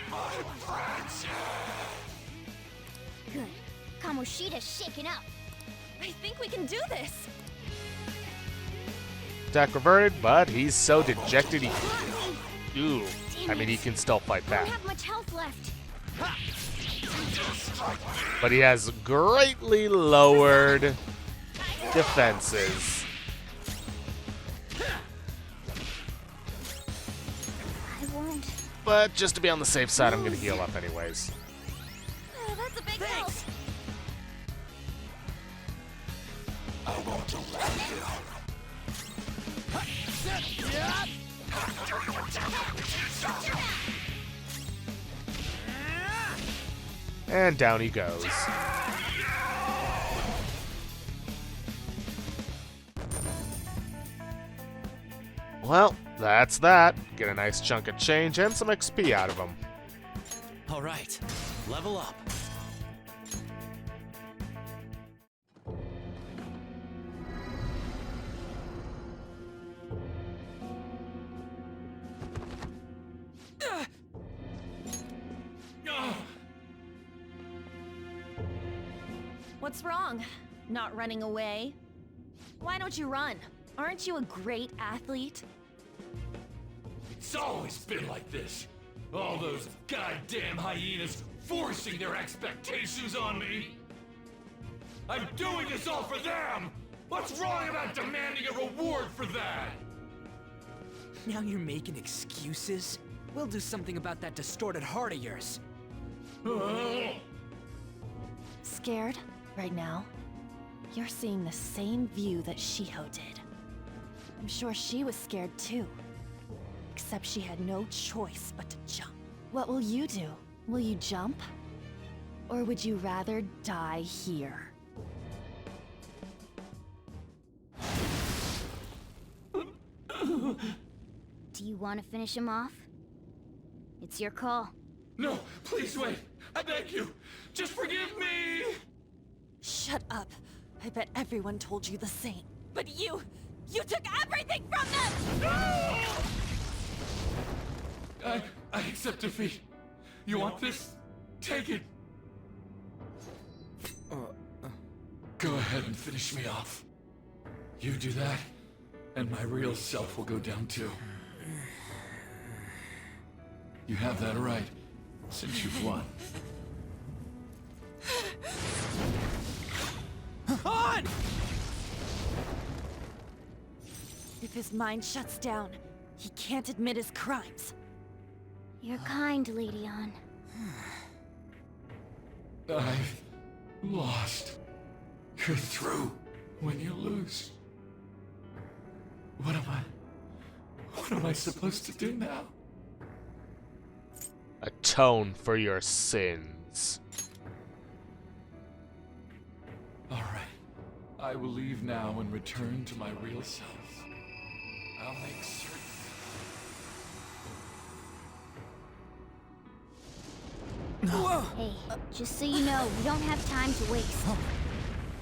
My friends. Good. Kamoshida's shaken up. I think we can do this. Attack reverted, but he's so dejected he... Ooh. I mean, he can still fight I don't back. have much health left. But he has greatly lowered defenses. I won't. But just to be on the safe side, I'm going to heal up anyways. That's a big help. And down he goes. Well, that's that. Get a nice chunk of change and some XP out of him. All right, level up. What's wrong? Not running away? Why don't you run? Aren't you a great athlete? It's always been like this. All those goddamn hyenas forcing their expectations on me. I'm doing this all for them! What's wrong about demanding a reward for that? Now you're making excuses? We'll do something about that distorted heart of yours. Scared right now? You're seeing the same view that Shiho did. I'm sure she was scared too. Except she had no choice but to jump. What will you do? Will you jump? Or would you rather die here? Do you want to finish him off? It's your call. No, please wait. I beg you. Just forgive me. Shut up. I bet everyone told you the same. But you took everything from them! I accept defeat. You want this? Take it. Go ahead and finish me off. You do that, and my real self will go down too. You have that right, since you've won. On! If his mind shuts down, he can't admit his crimes. You're kind, Lady An. I've lost. You're through when you lose. What am I supposed to do now? Atone for your sins. All right. I will leave now and return to my real self. I'll make certain. Hey, just so you know, we don't have time to waste.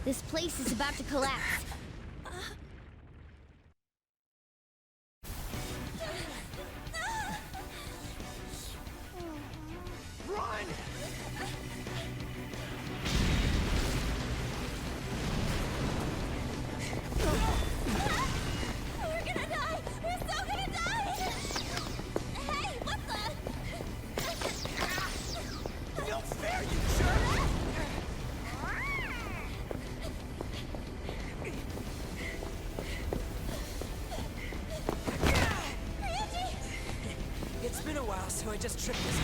This place is about to collapse. Run! We're gonna die! We're so gonna die! Hey, what the? No fair, you jerk! It's been a while, so I just tripped this.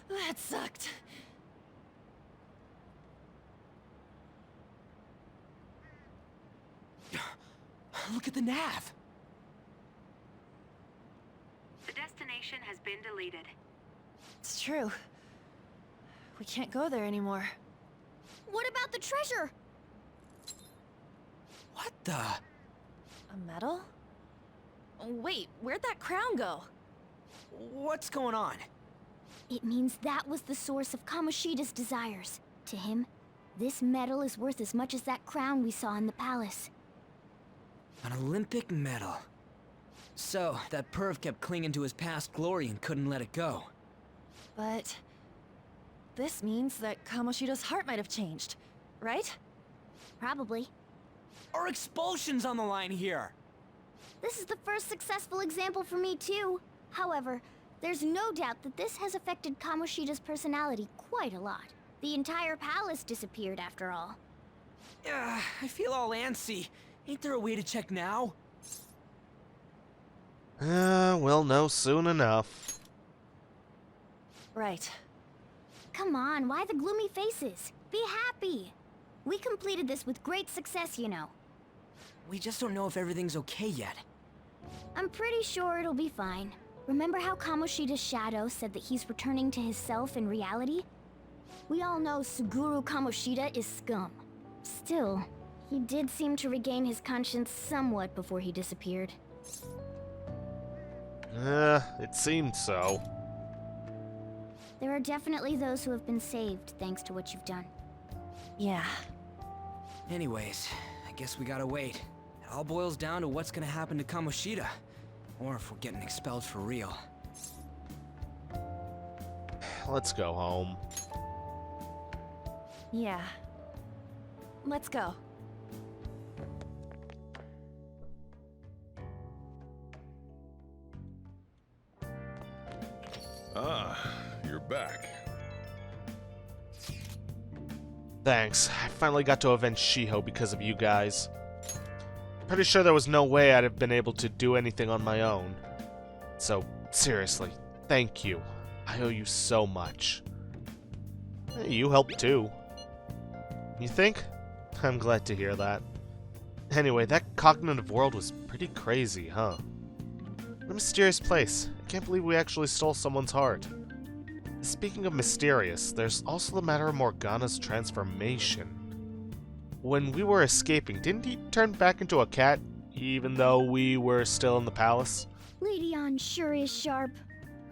That sucked. Look at the nav. The destination has been deleted. It's true. We can't go there anymore. What about the treasure? What the? A medal? Wait, where'd that crown go? What's going on? It means that was the source of Kamoshida's desires. To him, this medal is worth as much as that crown we saw in the palace. An Olympic medal. So, that perv kept clinging to his past glory and couldn't let it go. But this means that Kamoshida's heart might have changed, right? Probably. Our expulsion's on the line here! This is the first successful example for me, too. However, there's no doubt that this has affected Kamoshida's personality quite a lot. The entire palace disappeared, after all. I feel all antsy. Ain't there a way to check now? We'll know soon enough. Right. Come on, why the gloomy faces? Be happy! We completed this with great success, you know. We just don't know if everything's okay yet. I'm pretty sure it'll be fine. Remember how Kamoshida's shadow said that he's returning to his self in reality? We all know Suguru Kamoshida is scum. Still, he did seem to regain his conscience somewhat before he disappeared. It seemed so. There are definitely those who have been saved thanks to what you've done. Yeah. Anyways, I guess we gotta wait. It all boils down to what's gonna happen to Kamoshida. Or if we're getting expelled for real. Let's go home. Yeah. Let's go. Ah, you're back. Thanks. I finally got to avenge Shiho because of you guys. Pretty sure there was no way I'd have been able to do anything on my own. So, seriously, thank you. I owe you so much. Hey, you helped too. You think? I'm glad to hear that. Anyway, that cognitive world was pretty crazy, huh? What a mysterious place. I can't believe we actually stole someone's heart. Speaking of mysterious, there's also the matter of Morgana's transformation. When we were escaping, didn't he turn back into a cat, even though we were still in the palace? Lady Ann sure is sharp.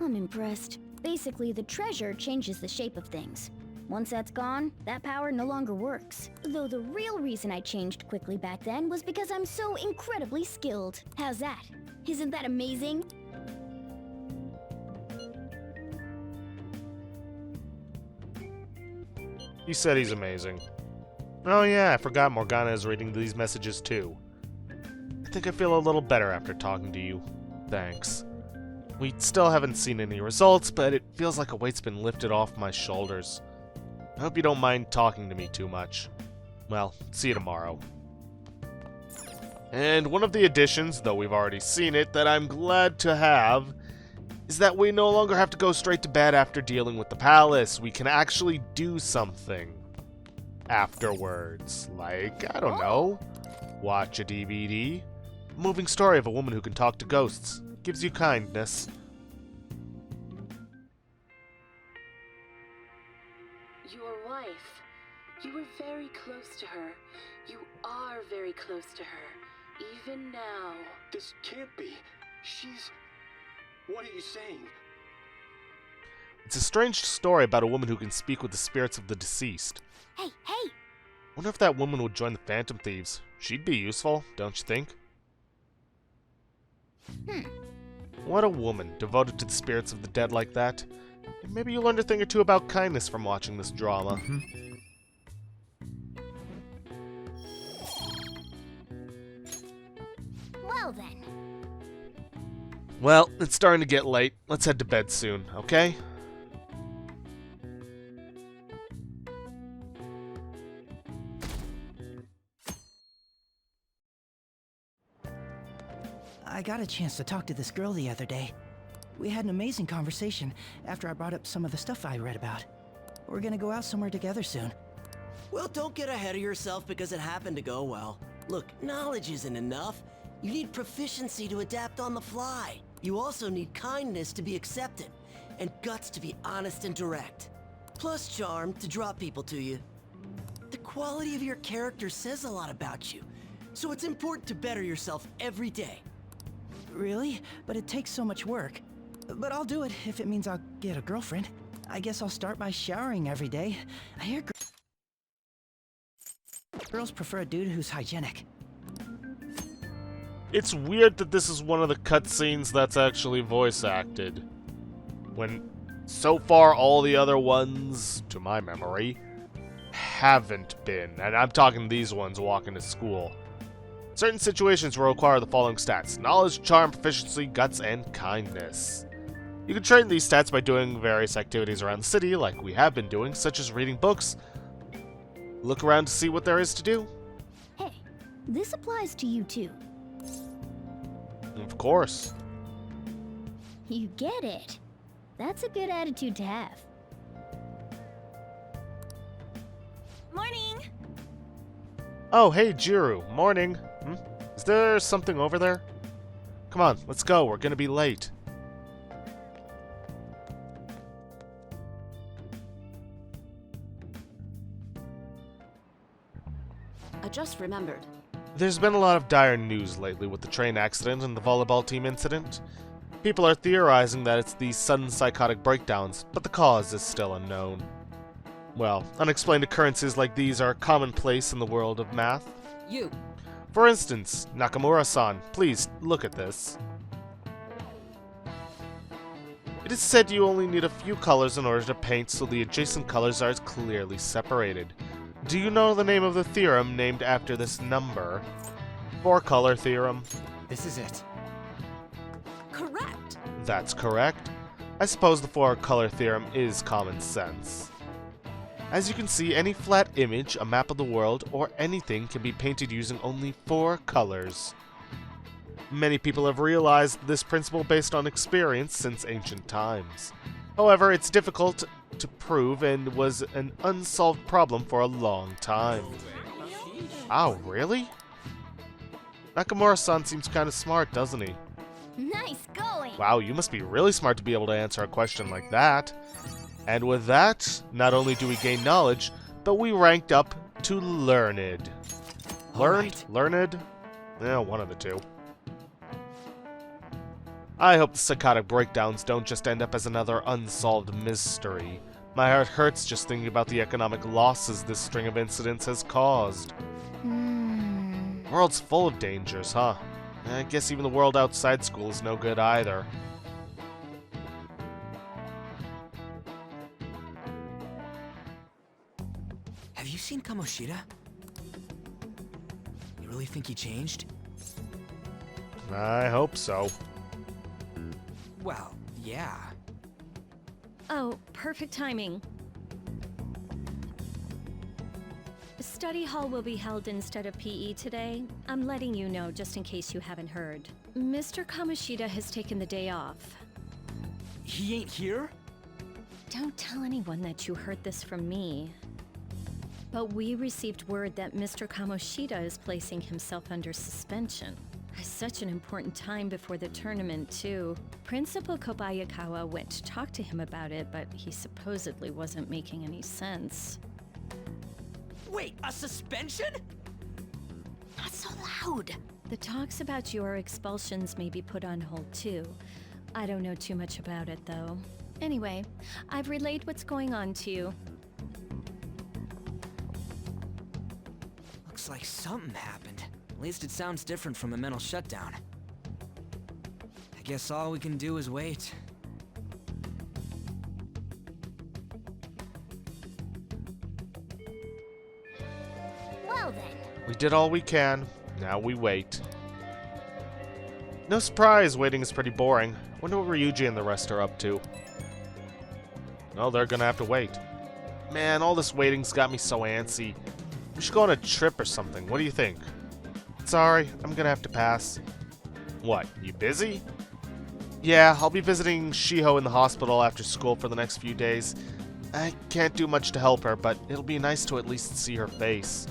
I'm impressed. Basically, the treasure changes the shape of things. Once that's gone, that power no longer works. Though the real reason I changed quickly back then was because I'm so incredibly skilled. How's that? Isn't that amazing? He said he's amazing. Oh yeah, I forgot Morgana is reading these messages too. I think I feel a little better after talking to you. Thanks. We still haven't seen any results, but it feels like a weight's been lifted off my shoulders. I hope you don't mind talking to me too much. Well, see you tomorrow. And one of the additions, though we've already seen it, that I'm glad to have, is that we no longer have to go straight to bed after dealing with the palace. We can actually do something afterwards. Like, I don't know, watch a DVD. A moving story of a woman who can talk to ghosts. Gives you kindness. Your wife. You were very close to her. You are very close to her. Even now. This can't be. She's... What are you saying? It's a strange story about a woman who can speak with the spirits of the deceased. Hey, hey! Wonder if that woman would join the Phantom Thieves. She'd be useful, don't you think? What a woman, devoted to the spirits of the dead like that. And maybe you learned a thing or two about kindness from watching this drama. Well then. Well, it's starting to get late. Let's head to bed soon, okay? I got a chance to talk to this girl the other day. We had an amazing conversation after I brought up some of the stuff I read about. We're gonna go out somewhere together soon. Well, don't get ahead of yourself because it happened to go well. Look, knowledge isn't enough. You need proficiency to adapt on the fly. You also need kindness to be accepted, and guts to be honest and direct. Plus charm to draw people to you. The quality of your character says a lot about you, so it's important to better yourself every day. Really? But it takes so much work. But I'll do it if it means I'll get a girlfriend. I guess I'll start by showering every day. I hear girls prefer a dude who's hygienic. It's weird that this is one of the cutscenes that's actually voice acted. When so far all the other ones, to my memory, haven't been. And I'm talking these ones walking to school. Certain situations will require the following stats: knowledge, charm, proficiency, guts, and kindness. You can train these stats by doing various activities around the city, like we have been doing, such as reading books. Look around to see what there is to do. Hey, this applies to you too. Of course. You get it. That's a good attitude to have. Morning! Oh, hey, Jiru. Morning. Is there something over there? Come on, let's go. We're gonna be late. I just remembered. There's been a lot of dire news lately with the train accident and the volleyball team incident. People are theorizing that it's these sudden psychotic breakdowns, but the cause is still unknown. Well, unexplained occurrences like these are commonplace in the world of math. You. For instance, Nakamura-san, please look at this. It is said you only need a few colors in order to paint so the adjacent colors are clearly separated. Do you know the name of the theorem named after this number? Four-color theorem. This is it. Correct. That's correct. I suppose the four-color theorem is common sense. As you can see, any flat image, a map of the world, or anything can be painted using only 4 colors. Many people have realized this principle based on experience since ancient times. However, it's difficult to prove and was an unsolved problem for a long time. Oh, really? Nakamura-san seems kind of smart, doesn't he? Nice going! Wow, you must be really smart to be able to answer a question like that. And with that, not only do we gain knowledge, but we ranked up to Learned. Learned? Learned? Yeah, one of the two. I hope the psychotic breakdowns don't just end up as another unsolved mystery. My heart hurts just thinking about the economic losses this string of incidents has caused. World's full of dangers, huh? I guess even the world outside school is no good either. Have you seen Kamoshida? You really think he changed? I hope so. Well, yeah. Oh, perfect timing. Study hall will be held instead of PE today. I'm letting you know just in case you haven't heard. Mr. Kamoshida has taken the day off. He ain't here? Don't tell anyone that you heard this from me. But we received word that Mr. Kamoshida is placing himself under suspension. Such an important time before the tournament, too. Principal Kobayakawa went to talk to him about it, but he supposedly wasn't making any sense. Wait, a suspension? Not so loud! The talks about your expulsions may be put on hold, too. I don't know too much about it, though. Anyway, I've relayed what's going on to you. Looks like something happened. At least it sounds different from a mental shutdown. I guess all we can do is wait. Well then. We did all we can. Now we wait. No surprise, waiting is pretty boring. Wonder what Ryuji and the rest are up to. Well, they're gonna have to wait. Man, all this waiting's got me so antsy. We should go on a trip or something. What do you think? Sorry, I'm gonna have to pass. What, you busy? Yeah, I'll be visiting Shiho in the hospital after school for the next few days. I can't do much to help her, but it'll be nice to at least see her face.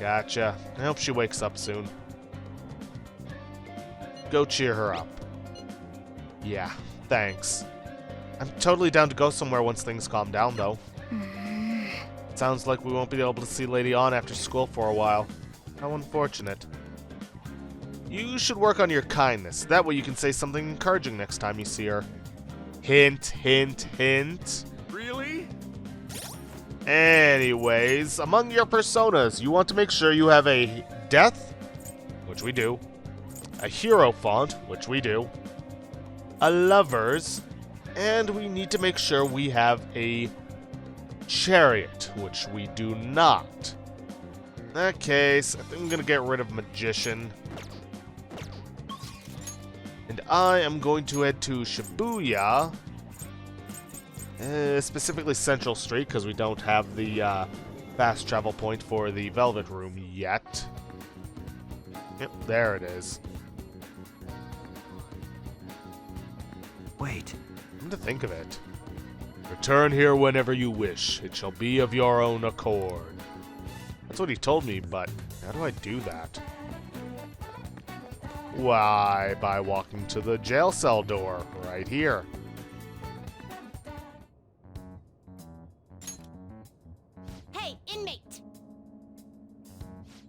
Gotcha. I hope she wakes up soon. Go cheer her up. Yeah, thanks. I'm totally down to go somewhere once things calm down, though. It sounds like we won't be able to see Lady Ann after school for a while. How unfortunate. You should work on your kindness. That way you can say something encouraging next time you see her. Hint, hint, hint. Really? Anyways, among your personas, you want to make sure you have a death, which we do, a hero font, which we do, a lovers, and we need to make sure we have a chariot, which we do not. In that case, I think I'm going to get rid of Magician. And I am going to head to Shibuya. Specifically Central Street, because we don't have the fast travel point for the Velvet Room yet. Yep, there it is. Wait. Come to think of it. Return here whenever you wish. It shall be of your own accord. That's what he told me, but how do I do that? Why, by walking to the jail cell door, right here. Hey, inmate!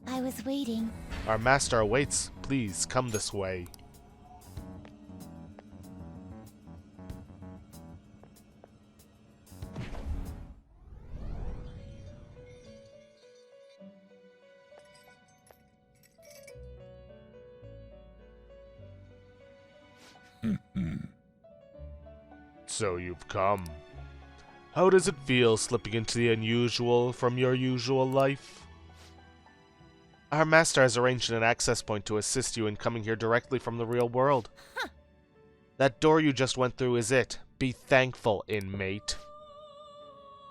I was waiting. Our master awaits. Please, come this way. So you've come. How does it feel slipping into the unusual from your usual life? Our master has arranged an access point to assist you in coming here directly from the real world. Huh. That door you just went through is it. Be thankful, inmate.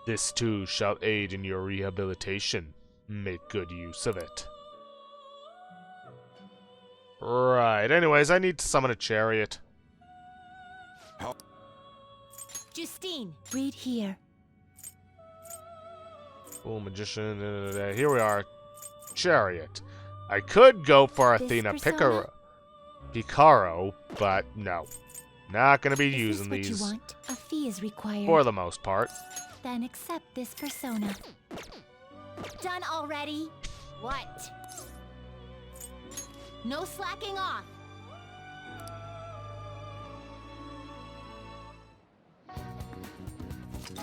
This too shall aid in your rehabilitation. Make good use of it. Right, anyways, I need to summon a chariot. Justine, read here. Fool, magician, here we are. Chariot. I could go for This Athena persona? Picaro, but no. Not gonna be using What these you want? A fee is required. for the most part. Then accept this persona. Done already? What? No slacking off.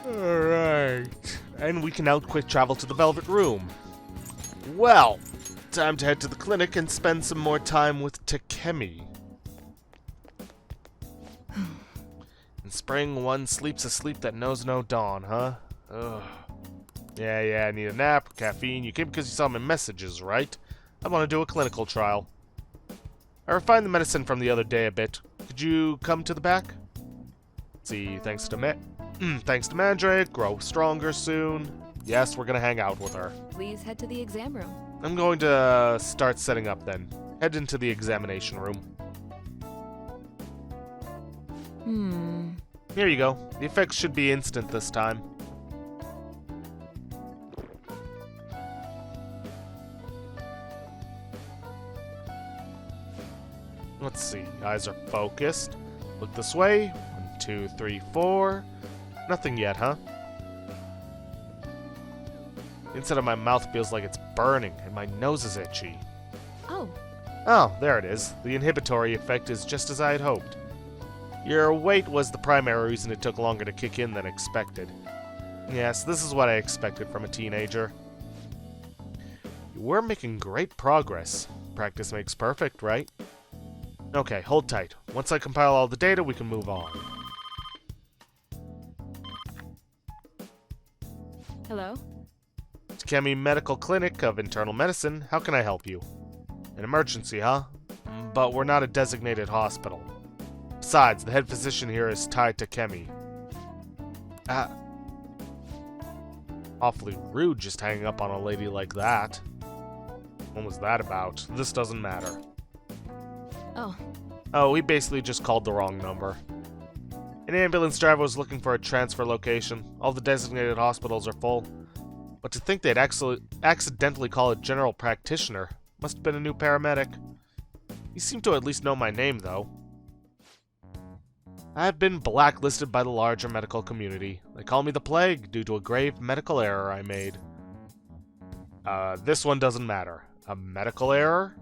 Alright. And we can now quick travel to the Velvet Room. Well, time to head to the clinic and spend some more time with Takemi. In spring, one sleeps a sleep that knows no dawn, huh? Ugh. Yeah, I need a nap, caffeine. You came because you saw my messages, right? I want to do a clinical trial. I refined the medicine from the other day a bit. Could you come to the back? See, thanks to Mandrake, grow stronger soon. Yes, we're gonna hang out with her. Please head to the exam room. I'm going to start setting up then. Head into the examination room. Here you go. The effects should be instant this time. Let's see. Eyes are focused. Look this way. 1, 2, 3, 4. Nothing yet, huh? The inside of my mouth feels like it's burning, and my nose is itchy. Oh, there it is. The inhibitory effect is just as I had hoped. Your weight was the primary reason it took longer to kick in than expected. Yes, this is what I expected from a teenager. You were making great progress. Practice makes perfect, right? Okay, hold tight. Once I compile all the data, we can move on. Hello? Takemi Medical Clinic of Internal Medicine. How can I help you? An emergency, huh? But we're not a designated hospital. Besides, the head physician here is tied to Kemi. Awfully rude just hanging up on a lady like that. What was that about? This doesn't matter. Oh, he basically just called the wrong number. An ambulance driver was looking for a transfer location. All the designated hospitals are full. But to think they'd accidentally call a general practitioner. Must have been a new paramedic. He seemed to at least know my name, though. I've been blacklisted by the larger medical community. They call me the Plague due to a grave medical error I made. This one doesn't matter. A medical error?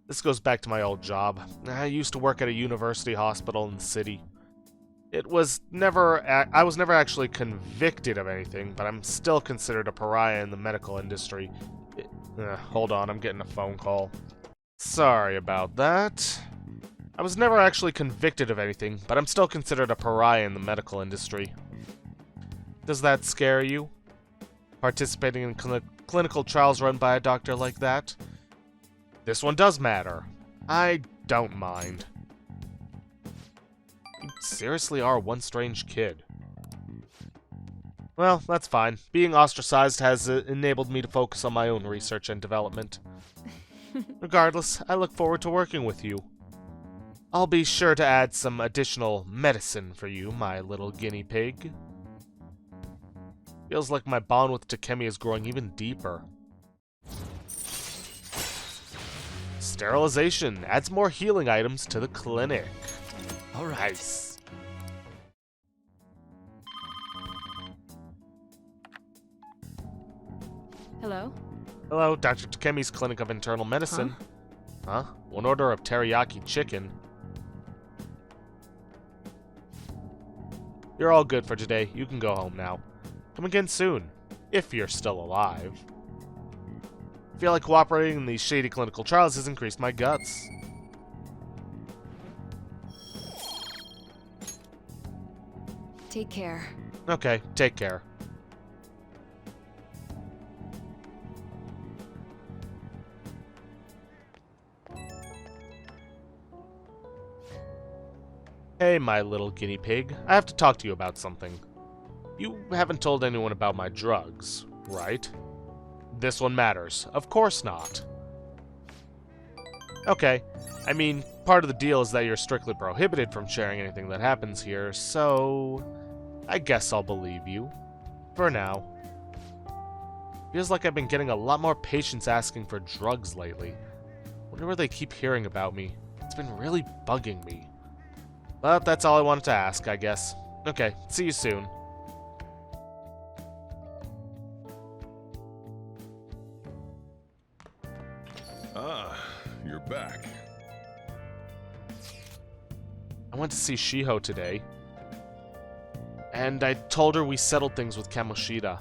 This goes back to my old job. I used to work at a university hospital in the city. I was never actually convicted of anything, but I'm still considered a pariah in the medical industry. Hold on, I'm getting a phone call. Sorry about that. I was never actually convicted of anything, but I'm still considered a pariah in the medical industry. Does that scare you? Participating in clinical trials run by a doctor like that? This one does matter. I don't mind. You seriously are one strange kid. Well, that's fine. Being ostracized has enabled me to focus on my own research and development. Regardless, I look forward to working with you. I'll be sure to add some additional medicine for you, my little guinea pig. Feels like my bond with Takemi is growing even deeper. Sterilization adds more healing items to the clinic. All right. Nice. Hello? Hello, Dr. Takemi's Clinic of Internal Medicine. Huh? One order of teriyaki chicken. You're all good for today. You can go home now. Come again soon, if you're still alive. I feel like cooperating in these shady clinical trials has increased my guts. Take care. Okay, take care. Hey, my little guinea pig. I have to talk to you about something. You haven't told anyone about my drugs, right? This one matters. Of course not. Okay. I mean, part of the deal is that you're strictly prohibited from sharing anything that happens here, so I guess I'll believe you. For now. Feels like I've been getting a lot more patients asking for drugs lately. Wonder where they keep hearing about me. It's been really bugging me. But that's all I wanted to ask, I guess. Okay, see you soon. Ah, you're back. I went to see Shiho today. And I told her we settled things with Kamoshida.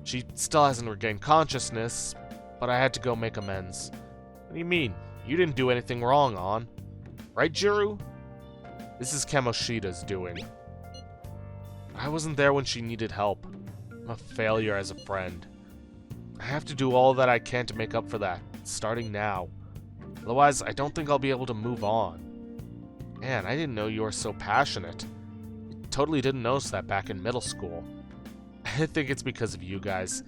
She still hasn't regained consciousness, but I had to go make amends. What do you mean? You didn't do anything wrong, On. Right, Jiru? This is Kamoshida's doing. I wasn't there when she needed help. I'm a failure as a friend. I have to do all that I can to make up for that, starting now. Otherwise, I don't think I'll be able to move on. Man, I didn't know you were so passionate. I totally didn't notice that back in middle school. I think it's because of you guys.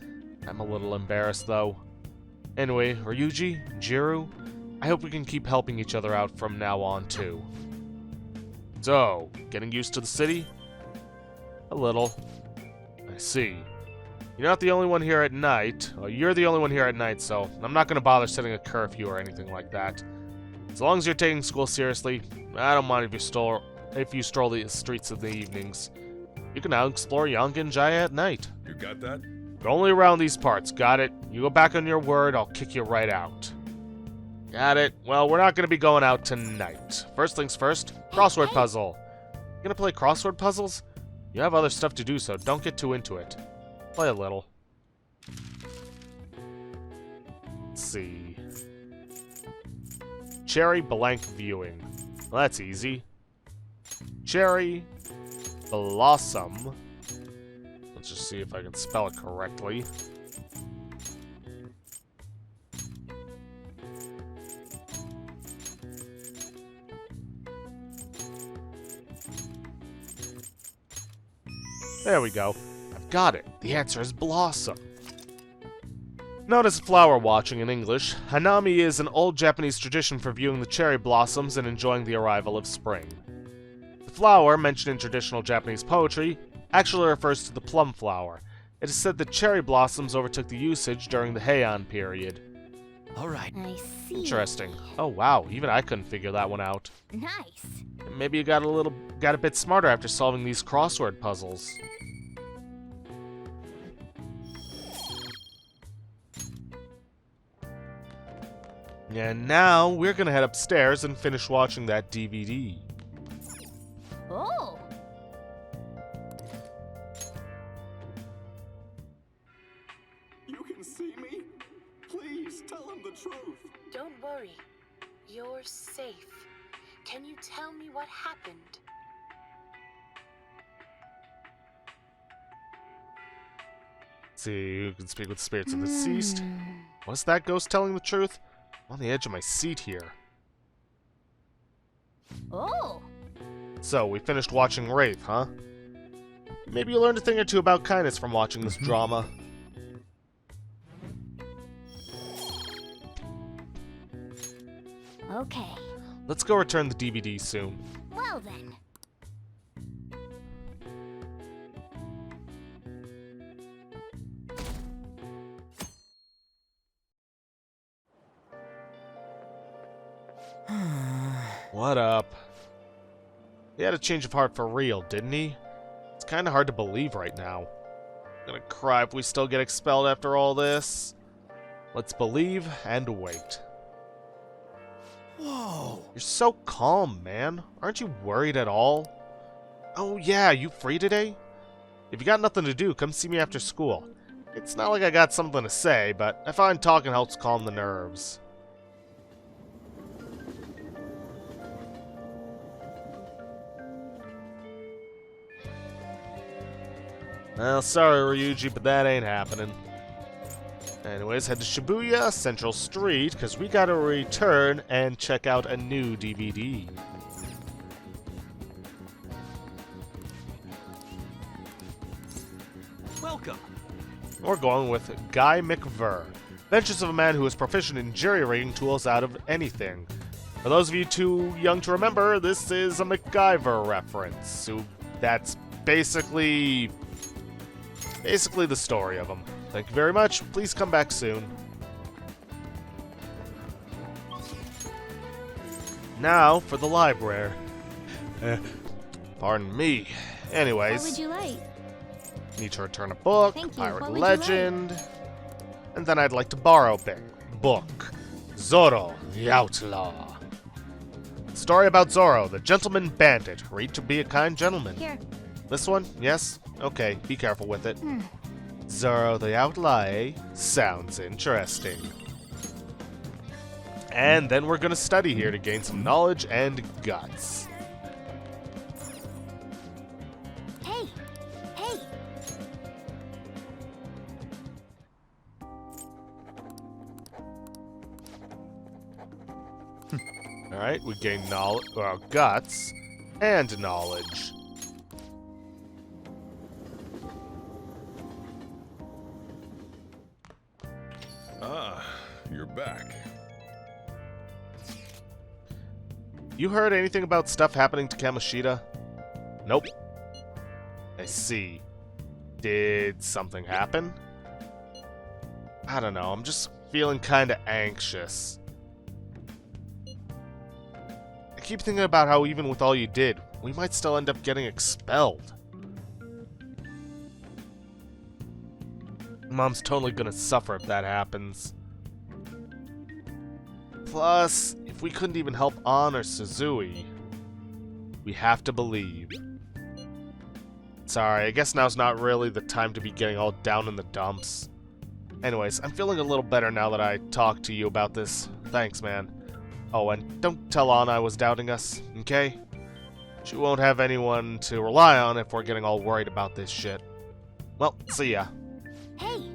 I'm a little embarrassed, though. Anyway, Ryuji, Jiru, I hope we can keep helping each other out from now on, too. So, getting used to the city? A little. I see. You're not the only one here at night. Well, you're the only one here at night, so I'm not going to bother setting a curfew or anything like that. As long as you're taking school seriously, I don't mind if you stroll the streets in the evenings. You can now explore Yongen Jaya at night. You got that? But only around these parts, got it? You go back on your word, I'll kick you right out. Got it. Well, we're not going to be going out tonight. First things first, crossword puzzle. You gonna play crossword puzzles? You have other stuff to do, so don't get too into it. Play a little. Let's see. Cherry blank viewing. Well, that's easy. Cherry blossom. Let's just see if I can spell it correctly. There we go. I've got it. The answer is blossom. Known as flower watching in English, Hanami is an old Japanese tradition for viewing the cherry blossoms and enjoying the arrival of spring. The flower, mentioned in traditional Japanese poetry, actually refers to the plum flower. It is said that cherry blossoms overtook the usage during the Heian period. Alright. I see. Interesting. Oh wow, even I couldn't figure that one out. Nice. Maybe you got a bit smarter after solving these crossword puzzles. And now we're gonna head upstairs and finish watching that DVD. Oh. You can see me? Please tell him the truth. Don't worry. You're safe. Can you tell me what happened? See, you can speak with spirits of the deceased. Was that ghost telling the truth? I'm on the edge of my seat here. Oh. So, we finished watching Wraith, huh? Maybe you learned a thing or two about kindness from watching this drama. Okay. Let's go return the DVD soon. Well then. What up? He had a change of heart for real, didn't he? It's kinda hard to believe right now. I'm gonna cry if we still get expelled after all this. Let's believe and wait. Whoa! You're so calm, man. Aren't you worried at all? Oh yeah, you free today? If you got nothing to do, come see me after school. It's not like I got something to say, but I find talking helps calm the nerves. Well, sorry, Ryuji, but that ain't happening. Anyways, head to Shibuya, Central Street, because we gotta return and check out a new DVD. We're going with Guy McVer. Adventures of a man who is proficient in jury-rigging tools out of anything. For those of you too young to remember, this is a MacGyver reference. That's basically the story of him. Thank you very much. Please come back soon. Now for the library. Pardon me. Anyways. What would you like? Need to return a book, Thank you. Pirate What would you Legend, and then I'd like to borrow a book. Zorro, the Outlaw. Story about Zorro, the gentleman bandit. Read to be a kind gentleman. Here. This one? Yes? Okay, be careful with it. Zorro, the Outlaw, eh? Sounds interesting. And then we're gonna study here to gain some knowledge and guts. Hey! Hey! Alright, we gain knowledge, well, guts and knowledge. Ah, you're back. You heard anything about stuff happening to Kamoshida? Nope. I see. Did something happen? I don't know, I'm just feeling kinda anxious. I keep thinking about how even with all you did, we might still end up getting expelled. Mom's totally gonna suffer if that happens. Plus, if we couldn't even help An or Suzui, we have to believe. Sorry, I guess now's not really the time to be getting all down in the dumps. Anyways, I'm feeling a little better now that I talked to you about this. Thanks, man. Oh, and don't tell An I was doubting us, okay? She won't have anyone to rely on if we're getting all worried about this shit. Well, see ya. Hey!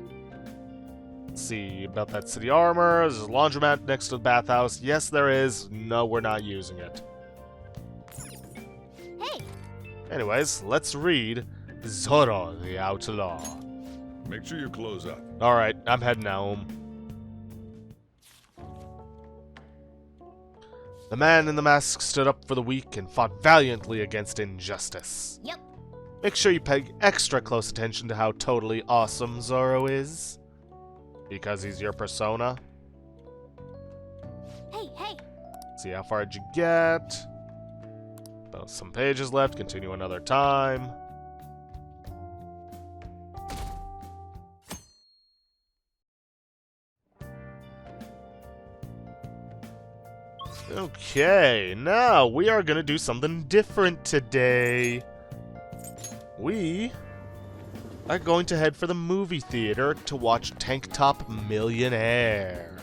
See about that city armor. There's a laundromat next to the bathhouse. Yes, there is. No, we're not using it. Hey! Anyways, let's read Zorro the Outlaw. Make sure you close up. Alright, I'm heading home. The man in the mask stood up for the weak and fought valiantly against injustice. Yep. Make sure you pay extra close attention to how totally awesome Zorro is. Because he's your persona. Hey, hey! See how far did you get? About some pages left. Continue another time. Okay, now we are gonna do something different today. We are going to head for the movie theater to watch Tank Top Millionaire.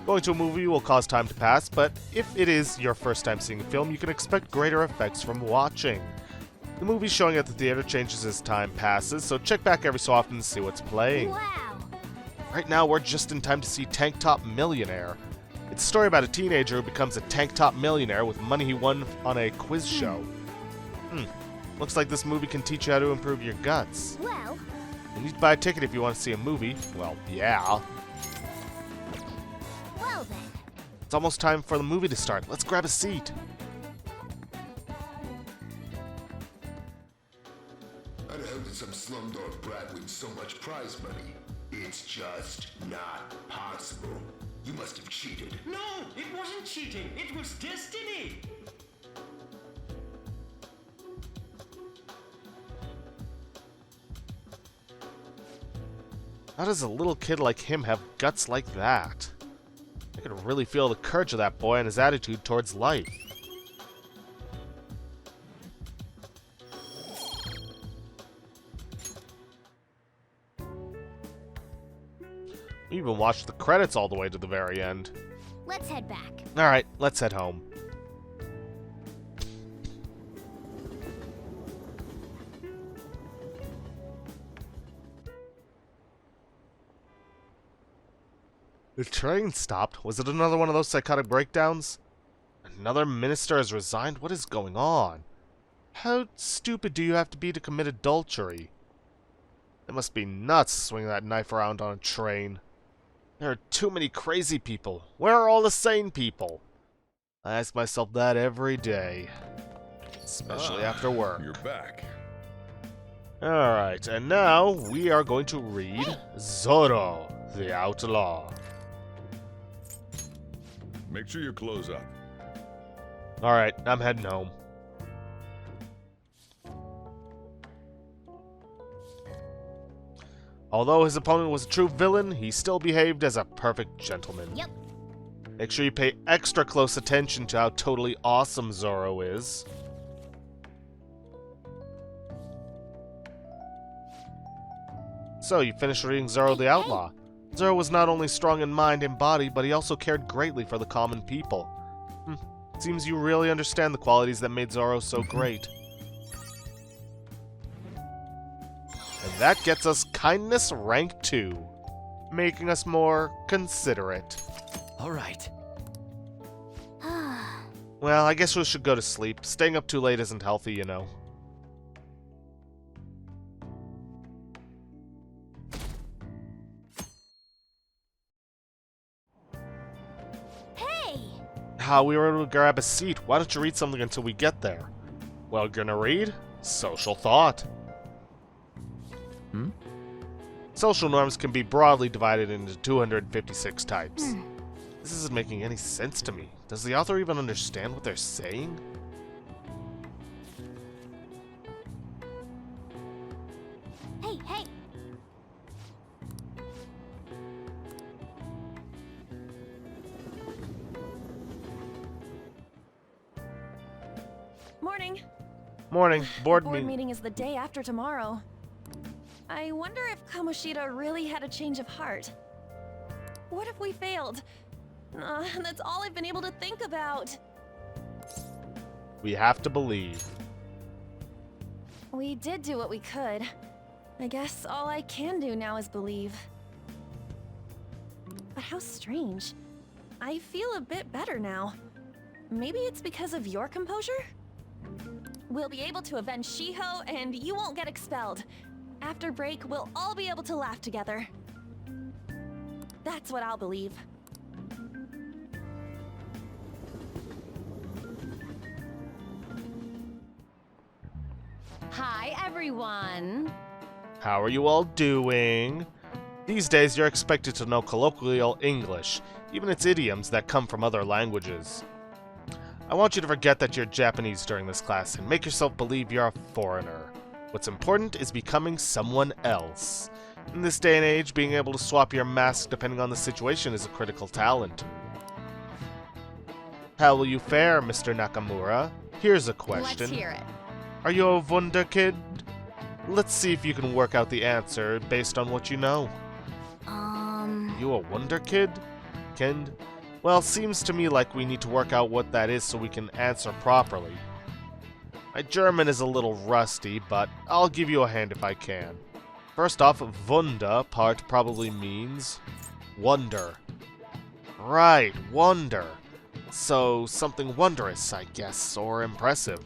Going to a movie will cause time to pass, but if it is your first time seeing a film, you can expect greater effects from watching. The movie showing at the theater changes as time passes, so check back every so often to see what's playing. Wow! Right now, we're just in time to see Tank Top Millionaire. It's a story about a teenager who becomes a tank top millionaire with money he won on a quiz show. Looks like this movie can teach you how to improve your guts. Well... You need to buy a ticket if you want to see a movie. Well, yeah. Well then. It's almost time for the movie to start. Let's grab a seat. I'd hope that some slumdog brat wins so much prize money. It's just not possible. You must have cheated. No, it wasn't cheating. It was destiny. How does a little kid like him have guts like that? I can really feel the courage of that boy and his attitude towards life. We even watched the credits all the way to the very end. Let's head back. Alright, let's head home. The train stopped. Was it another one of those psychotic breakdowns? Another minister has resigned? What is going on? How stupid do you have to be to commit adultery? It must be nuts swinging that knife around on a train. There are too many crazy people. Where are all the sane people? I ask myself that every day. Especially after work. You're back. Alright, and now we are going to read Zoro, the Outlaw. Make sure you close up. Alright, I'm heading home. Although his opponent was a true villain, he still behaved as a perfect gentleman. Yep. Make sure you pay extra close attention to how totally awesome Zoro is. So, you finished reading Zoro the Outlaw. Zoro was not only strong in mind and body, but he also cared greatly for the common people. Seems you really understand the qualities that made Zoro so great. And that gets us kindness rank 2, making us more considerate. Alright. Well, I guess we should go to sleep. Staying up too late isn't healthy, you know. We were able to grab a seat. Why don't you read something until we get there? Well, gonna read? Social thought. Social norms can be broadly divided into 256 types. This isn't making any sense to me. Does the author even understand what they're saying? Hey! Morning. Morning. Board Board meeting. meeting is the day after tomorrow. I wonder if Kamoshida really had a change of heart. What if we failed? That's all I've been able to think about. We have to believe. We did do what we could. I guess all I can do now is believe. But how strange. I feel a bit better now. Maybe it's because of your composure? We'll be able to avenge Shiho, and you won't get expelled. After break, we'll all be able to laugh together. That's what I'll believe. Hi, everyone. How are you all doing? These days, you're expected to know colloquial English, even its idioms that come from other languages. I want you to forget that you're Japanese during this class and make yourself believe you're a foreigner. What's important is becoming someone else. In this day and age, being able to swap your mask depending on the situation is a critical talent. How will you fare, Mr. Nakamura? Here's a question. Let's hear it. Are you a wunderkid? Let's see if you can work out the answer based on what you know. You a wunderkid? Kind? Well, seems to me like we need to work out what that is so we can answer properly. My German is a little rusty, but I'll give you a hand if I can. First off, Wunder part probably means wonder. Right, wonder. So, something wondrous, I guess, or impressive.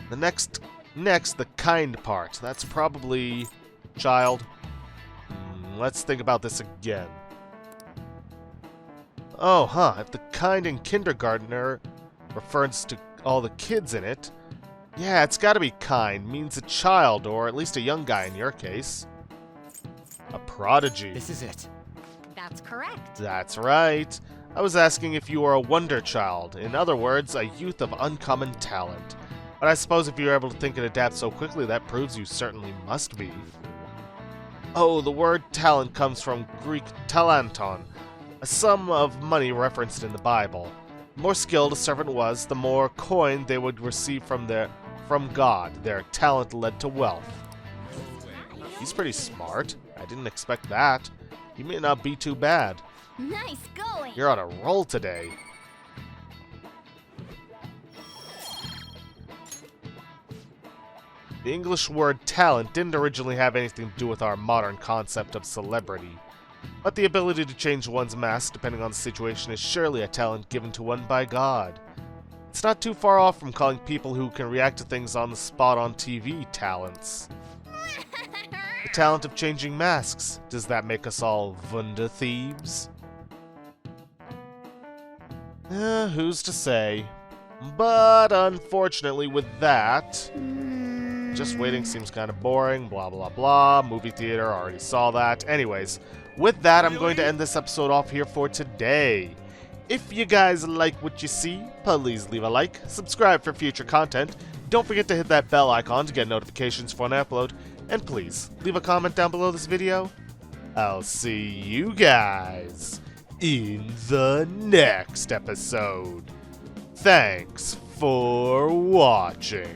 The next, the kind part. That's probably child. Let's think about this again. Oh, if the kind in kindergartner refers to all the kids in it, yeah, it's gotta be kind, means a child, or at least a young guy in your case. A prodigy. This is it. That's correct. That's right. I was asking if you were a wonder child. In other words, a youth of uncommon talent. But I suppose if you're able to think and adapt so quickly, that proves you certainly must be. Oh, the word talent comes from Greek talenton, a sum of money referenced in the Bible. The more skilled a servant was, the more coin they would receive from God. Their talent led to wealth. He's pretty smart. I didn't expect that. He may not be too bad. Nice going! You're on a roll today. The English word talent didn't originally have anything to do with our modern concept of celebrity. But the ability to change one's mask depending on the situation is surely a talent given to one by God. It's not too far off from calling people who can react to things on the spot on TV talents. The talent of changing masks. Does that make us all Wunder thieves? Who's to say? But unfortunately with that, just waiting seems kind of boring, blah blah blah, movie theater, already saw that. Anyways, with that, I'm going to end this episode off here for today. If you guys like what you see, please leave a like, subscribe for future content, don't forget to hit that bell icon to get notifications for an upload, and please leave a comment down below this video. I'll see you guys in the next episode. Thanks for watching.